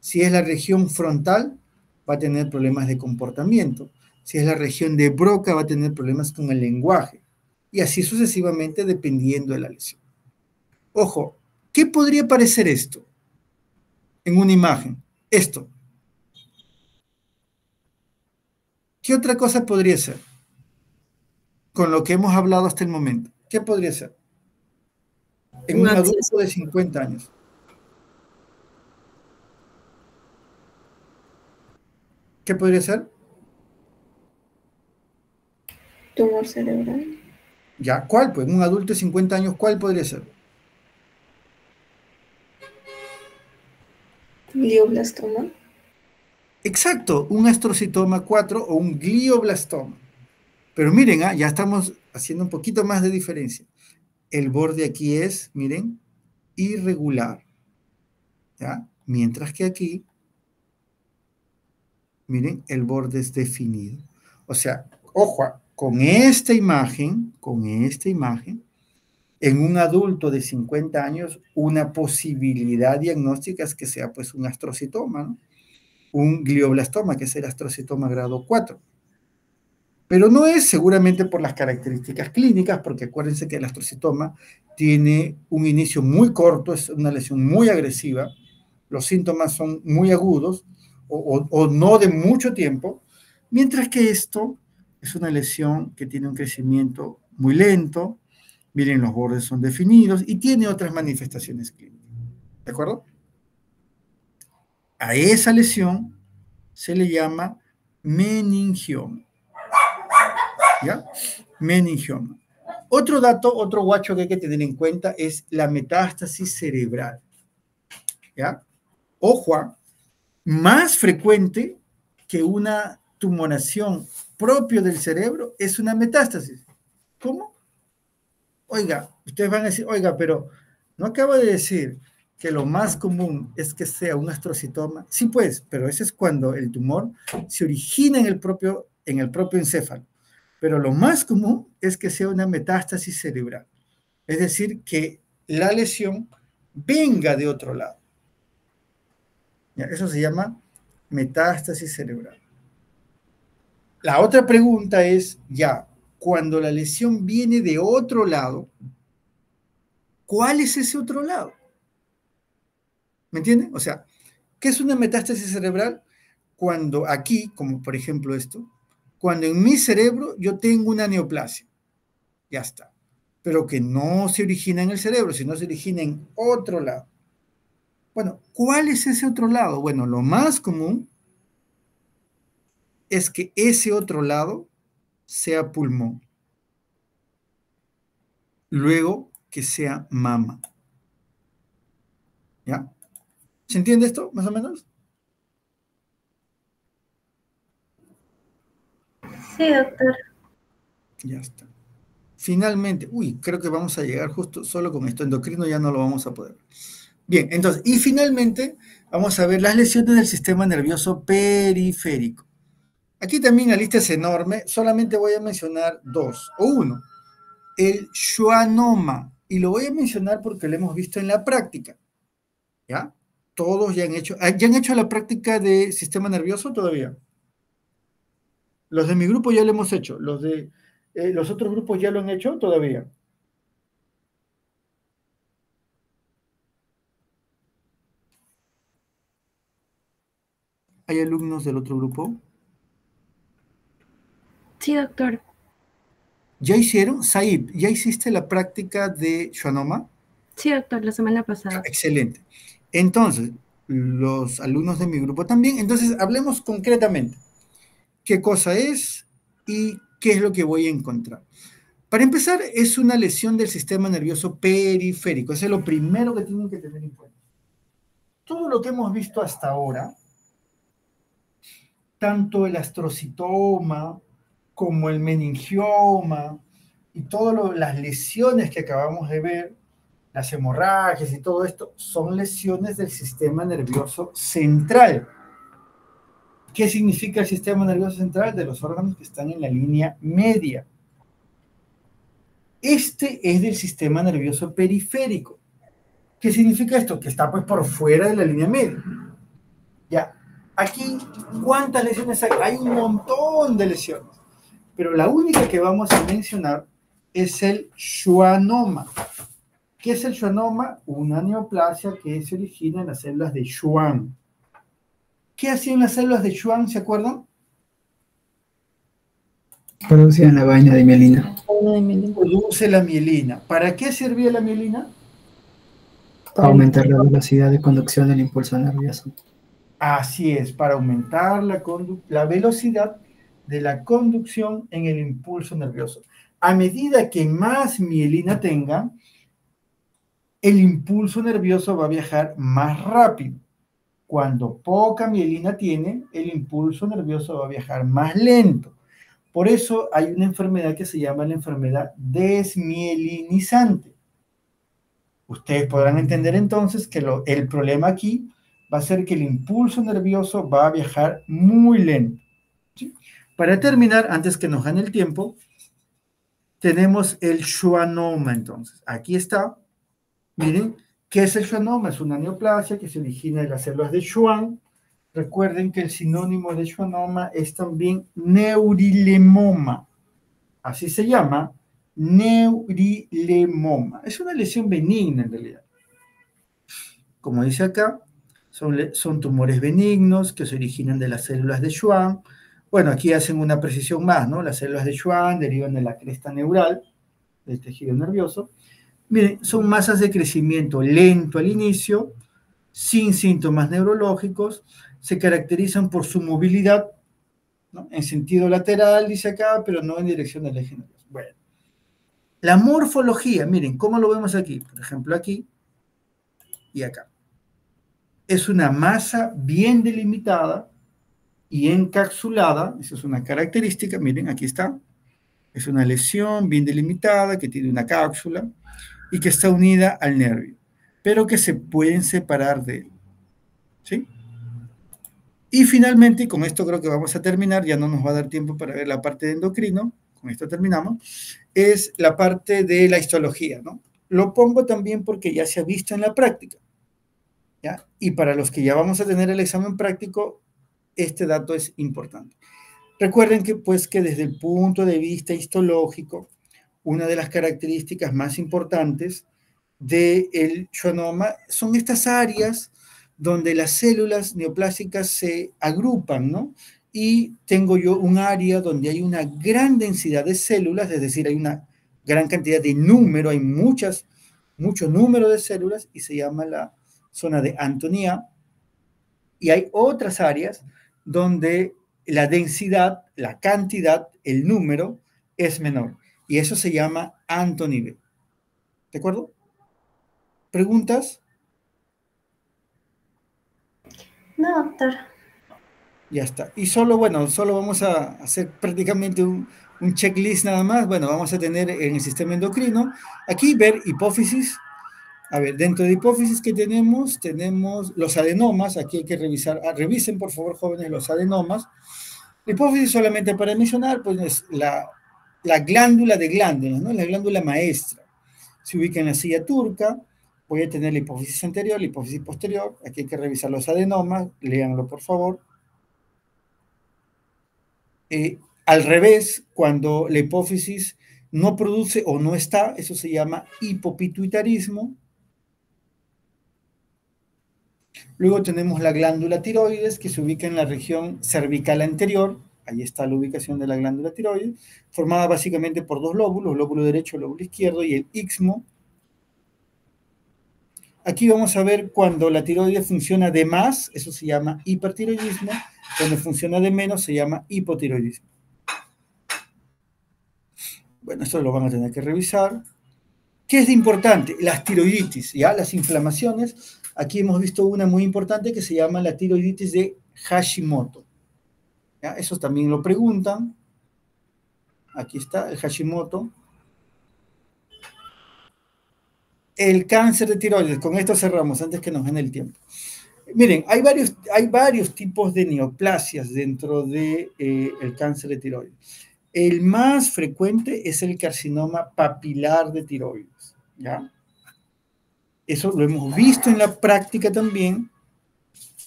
Si es la región frontal, va a tener problemas de comportamiento. Si es la región de Broca, va a tener problemas con el lenguaje. Y así sucesivamente dependiendo de la lesión. Ojo, ¿qué podría parecer esto en una imagen? Esto. ¿Qué otra cosa podría ser? Con lo que hemos hablado hasta el momento. ¿Qué podría ser? En Un un absceso, adulto de 50 años. ¿Qué podría ser? tumor cerebral, Ya, ¿cuál? Pues un adulto de 50 años, ¿cuál podría ser? glioblastoma, Exacto, un astrocitoma 4 o un glioblastoma. Pero miren, ya estamos haciendo un poquito más de diferencia. El borde aquí es, miren, irregular. ¿Ya? Mientras que aquí, miren, el borde es definido. O sea, ojo, con esta imagen, en un adulto de 50 años, una posibilidad diagnóstica es que sea pues un astrocitoma, ¿no? Un glioblastoma, que es el astrocitoma grado 4. Pero no es seguramente por las características clínicas, porque acuérdense que el astrocitoma tiene un inicio muy corto, es una lesión muy agresiva, los síntomas son muy agudos o no de mucho tiempo, mientras que esto es una lesión que tiene un crecimiento muy lento, miren, los bordes son definidos y tiene otras manifestaciones clínicas. ¿De acuerdo? A esa lesión se le llama meningioma. ¿Ya? Meningioma. Otro dato, otro guacho que hay que tener en cuenta es la metástasis cerebral. ¿Ya? Ojo, más frecuente que una tumoración propio del cerebro es una metástasis. ¿Cómo? Oiga, ustedes van a decir, oiga, pero ¿no acabo de decir que lo más común es que sea un astrocitoma? Sí, pues, pero ese es cuando el tumor se origina en el propio encéfalo. Pero lo más común es que sea una metástasis cerebral. Es decir, que la lesión venga de otro lado. ¿Ya? Eso se llama metástasis cerebral. La otra pregunta es, ya, cuando la lesión viene de otro lado, ¿cuál es ese otro lado? ¿Me entienden? O sea, ¿qué es una metástasis cerebral? Cuando aquí, como por ejemplo esto, cuando en mi cerebro yo tengo una neoplasia, ya está, pero que no se origina en el cerebro, sino se origina en otro lado. Bueno, ¿cuál es ese otro lado? Bueno, lo más común es que ese otro lado sea pulmón, luego que sea mama. ¿Ya? ¿Se entiende esto, más o menos? Sí, doctor. Ya está. Finalmente, creo que vamos a llegar justo solo con esto. Endocrino ya no lo vamos a poder. Bien, entonces, y finalmente vamos a ver las lesiones del sistema nervioso periférico. Aquí también la lista es enorme, solamente voy a mencionar dos, o uno, el schwannoma, y lo voy a mencionar porque lo hemos visto en la práctica, ¿ya? Todos ¿ya han hecho la práctica de sistema nervioso todavía? Los de mi grupo ya lo hemos hecho, los otros grupos ya lo han hecho todavía. ¿Hay alumnos del otro grupo? Sí, doctor. ¿Ya hicieron? Said, ¿ya hiciste la práctica de schwannoma? Sí, doctor, la semana pasada. Excelente. Entonces, los alumnos de mi grupo también. Entonces, hablemos concretamente. ¿Qué cosa es y qué es lo que voy a encontrar? Para empezar, es una lesión del sistema nervioso periférico. Eso es lo primero que tienen que tener en cuenta. Todo lo que hemos visto hasta ahora, tanto el astrocitoma como el meningioma y todas las lesiones que acabamos de ver, las hemorragias y todo esto, son lesiones del sistema nervioso central. ¿Qué significa el sistema nervioso central? De los órganos que están en la línea media. Este es del sistema nervioso periférico. ¿Qué significa esto? Que está pues por fuera de la línea media. Ya, aquí, ¿cuántas lesiones hay? Hay un montón de lesiones. Pero la única que vamos a mencionar es el schwannoma. ¿Qué es el schwannoma? Una neoplasia que se origina en las células de Schwann. ¿Qué hacían las células de Schwann? ¿Se acuerdan? Producían la vaina de mielina. Produce la mielina. ¿Para qué servía la mielina? Aumentar la velocidad de conducción del impulso nervioso. Así es, para aumentar la velocidad de la conducción en el impulso nervioso. A medida que más mielina tenga, el impulso nervioso va a viajar más rápido. Cuando poca mielina tiene, el impulso nervioso va a viajar más lento. Por eso hay una enfermedad que se llama la enfermedad desmielinizante. Ustedes podrán entender entonces que el problema aquí va a ser que el impulso nervioso va a viajar muy lento. ¿Sí? Para terminar, antes que nos gane el tiempo, tenemos el schwannoma entonces. Aquí está. Miren, ¿qué es el schwannoma? Es una neoplasia que se origina en las células de Schwann. Recuerden que el sinónimo de schwannoma es también neurilemoma. Así se llama, neurilemoma. Es una lesión benigna en realidad. Como dice acá, son tumores benignos que se originan de las células de Schwann. Bueno, aquí hacen una precisión más, ¿no? Las células de Schwann derivan de la cresta neural del tejido nervioso. Miren, son masas de crecimiento lento al inicio, sin síntomas neurológicos, se caracterizan por su movilidad, ¿no? En sentido lateral, dice acá, pero no en dirección del eje nervioso. Bueno, la morfología, miren, ¿cómo lo vemos aquí? Por ejemplo, aquí y acá. Es una masa bien delimitada y encapsulada, esa es una característica, miren, aquí está. Es una lesión bien delimitada que tiene una cápsula y que está unida al nervio, pero que se pueden separar de él. ¿Sí? Y finalmente, con esto creo que vamos a terminar, ya no nos va a dar tiempo para ver la parte de endocrino, con esto terminamos, es la parte de la histología, ¿no? Lo pongo también porque ya se ha visto en la práctica, ¿ya? Y para los que ya vamos a tener el examen práctico, este dato es importante. Recuerden que, pues, que desde el punto de vista histológico, una de las características más importantes del schwannoma son estas áreas donde las células neoplásicas se agrupan, ¿no? Y tengo yo un área donde hay una gran densidad de células, es decir, hay una gran cantidad de número, hay mucho número de células y se llama la zona de Antonia. Y hay otras áreas donde la densidad, la cantidad, el número es menor. Y eso se llama Antony B. ¿De acuerdo? ¿Preguntas? No, doctor. Ya está. Y solo vamos a hacer prácticamente un checklist nada más. Bueno, vamos a tener en el sistema endocrino, aquí ver hipófisis. A ver, dentro de hipófisis que tenemos los adenomas. Aquí hay que revisar. Revisen, por favor, jóvenes, los adenomas. La hipófisis, solamente para mencionar, pues es la glándula de glándulas, ¿no? La glándula maestra. Se ubica en la silla turca. Voy a tener la hipófisis anterior, la hipófisis posterior. Aquí hay que revisar los adenomas. Léanlo, por favor. Al revés, cuando la hipófisis no produce o no está, eso se llama hipopituitarismo. Luego tenemos la glándula tiroides, que se ubica en la región cervical anterior. Ahí está la ubicación de la glándula tiroides, formada básicamente por dos lóbulos, el lóbulo derecho, el lóbulo izquierdo y el istmo. Aquí vamos a ver cuando la tiroides funciona de más, eso se llama hipertiroidismo. Cuando funciona de menos, se llama hipotiroidismo. Bueno, esto lo van a tener que revisar. ¿Qué es de importante? Las tiroiditis, ¿ya? Las inflamaciones. Aquí hemos visto una muy importante que se llama la tiroiditis de Hashimoto. ¿Ya? Eso también lo preguntan. Aquí está el Hashimoto. El cáncer de tiroides. Con esto cerramos antes que nos gane el tiempo. Miren, hay varios tipos de neoplasias dentro del cáncer de tiroides. El más frecuente es el carcinoma papilar de tiroides, ¿ya? Eso lo hemos visto en la práctica también.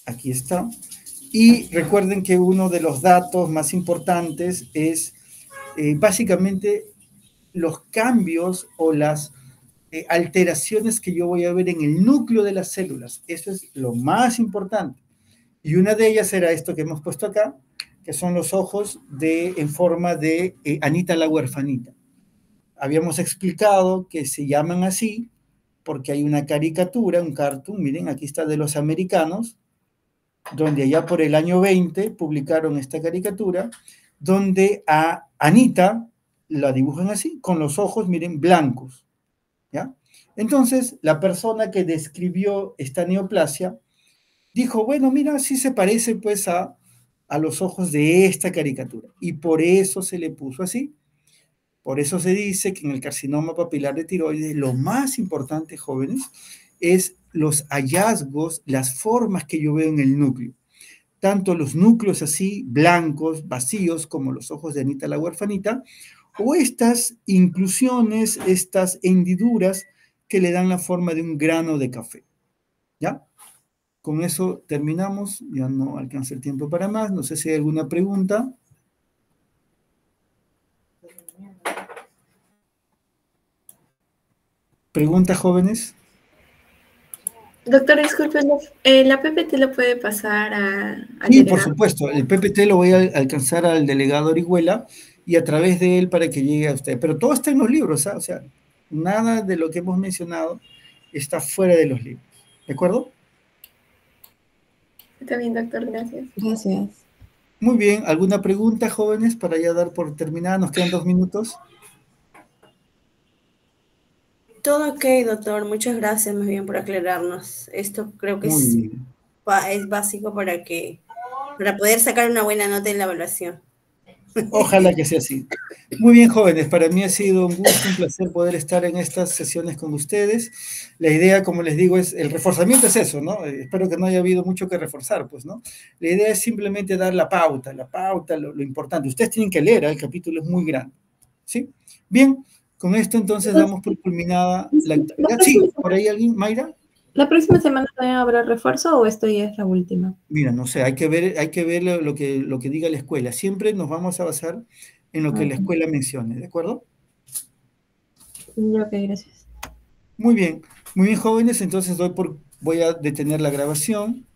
Aquí está. Y recuerden que uno de los datos más importantes es básicamente los cambios o las alteraciones que yo voy a ver en el núcleo de las células. Eso es lo más importante. Y una de ellas era esto que hemos puesto acá, que son los ojos en forma de Anita la huerfanita. Habíamos explicado que se llaman así porque hay una caricatura, un cartoon, miren, aquí está, de los americanos, donde allá por el año 20 publicaron esta caricatura, donde a Anita la dibujan así, con los ojos, miren, blancos, ¿ya? Entonces, la persona que describió esta neoplasia dijo, bueno, mira, sí se parece pues a los ojos de esta caricatura, y por eso se le puso así. Por eso se dice que en el carcinoma papilar de tiroides lo más importante, jóvenes, es los hallazgos, las formas que yo veo en el núcleo. Tanto los núcleos así, blancos, vacíos, como los ojos de Anita la huerfanita, o estas inclusiones, estas hendiduras que le dan la forma de un grano de café. ¿Ya? Con eso terminamos, ya no alcanza el tiempo para más. No sé si hay alguna pregunta. ¿Preguntas, jóvenes? Doctor, disculpe, ¿la PPT lo puede pasar al Sí, por delegado? supuesto. El PPT lo voy a alcanzar al delegado Orihuela y a través de él para que llegue a usted. Pero todo está en los libros, ¿ah? O sea, nada de lo que hemos mencionado está fuera de los libros. ¿De acuerdo? Está bien, doctor, gracias. Gracias. Muy bien. ¿Alguna pregunta, jóvenes, para ya dar por terminada? Nos quedan 2 minutos. Todo ok, doctor. Muchas gracias más bien por aclararnos. Esto creo que Muy es bien. básico para poder sacar una buena nota en la evaluación. Ojalá que sea así. Muy bien, jóvenes, para mí ha sido un gusto, un placer poder estar en estas sesiones con ustedes. La idea, como les digo, el reforzamiento es eso, ¿no? Espero que no haya habido mucho que reforzar, pues, ¿no? La idea es simplemente dar la pauta, lo importante. Ustedes tienen que leer, el capítulo es muy grande, ¿sí? Bien, con esto entonces damos por culminada la actividad. Sí, por ahí alguien, Mayra. ¿La próxima semana también habrá refuerzo o esto ya es la última? Mira, no sé, hay que ver lo que diga la escuela. Siempre nos vamos a basar en lo que la escuela mencione, ¿de acuerdo? Ok, gracias. Muy bien, jóvenes, entonces voy a detener la grabación.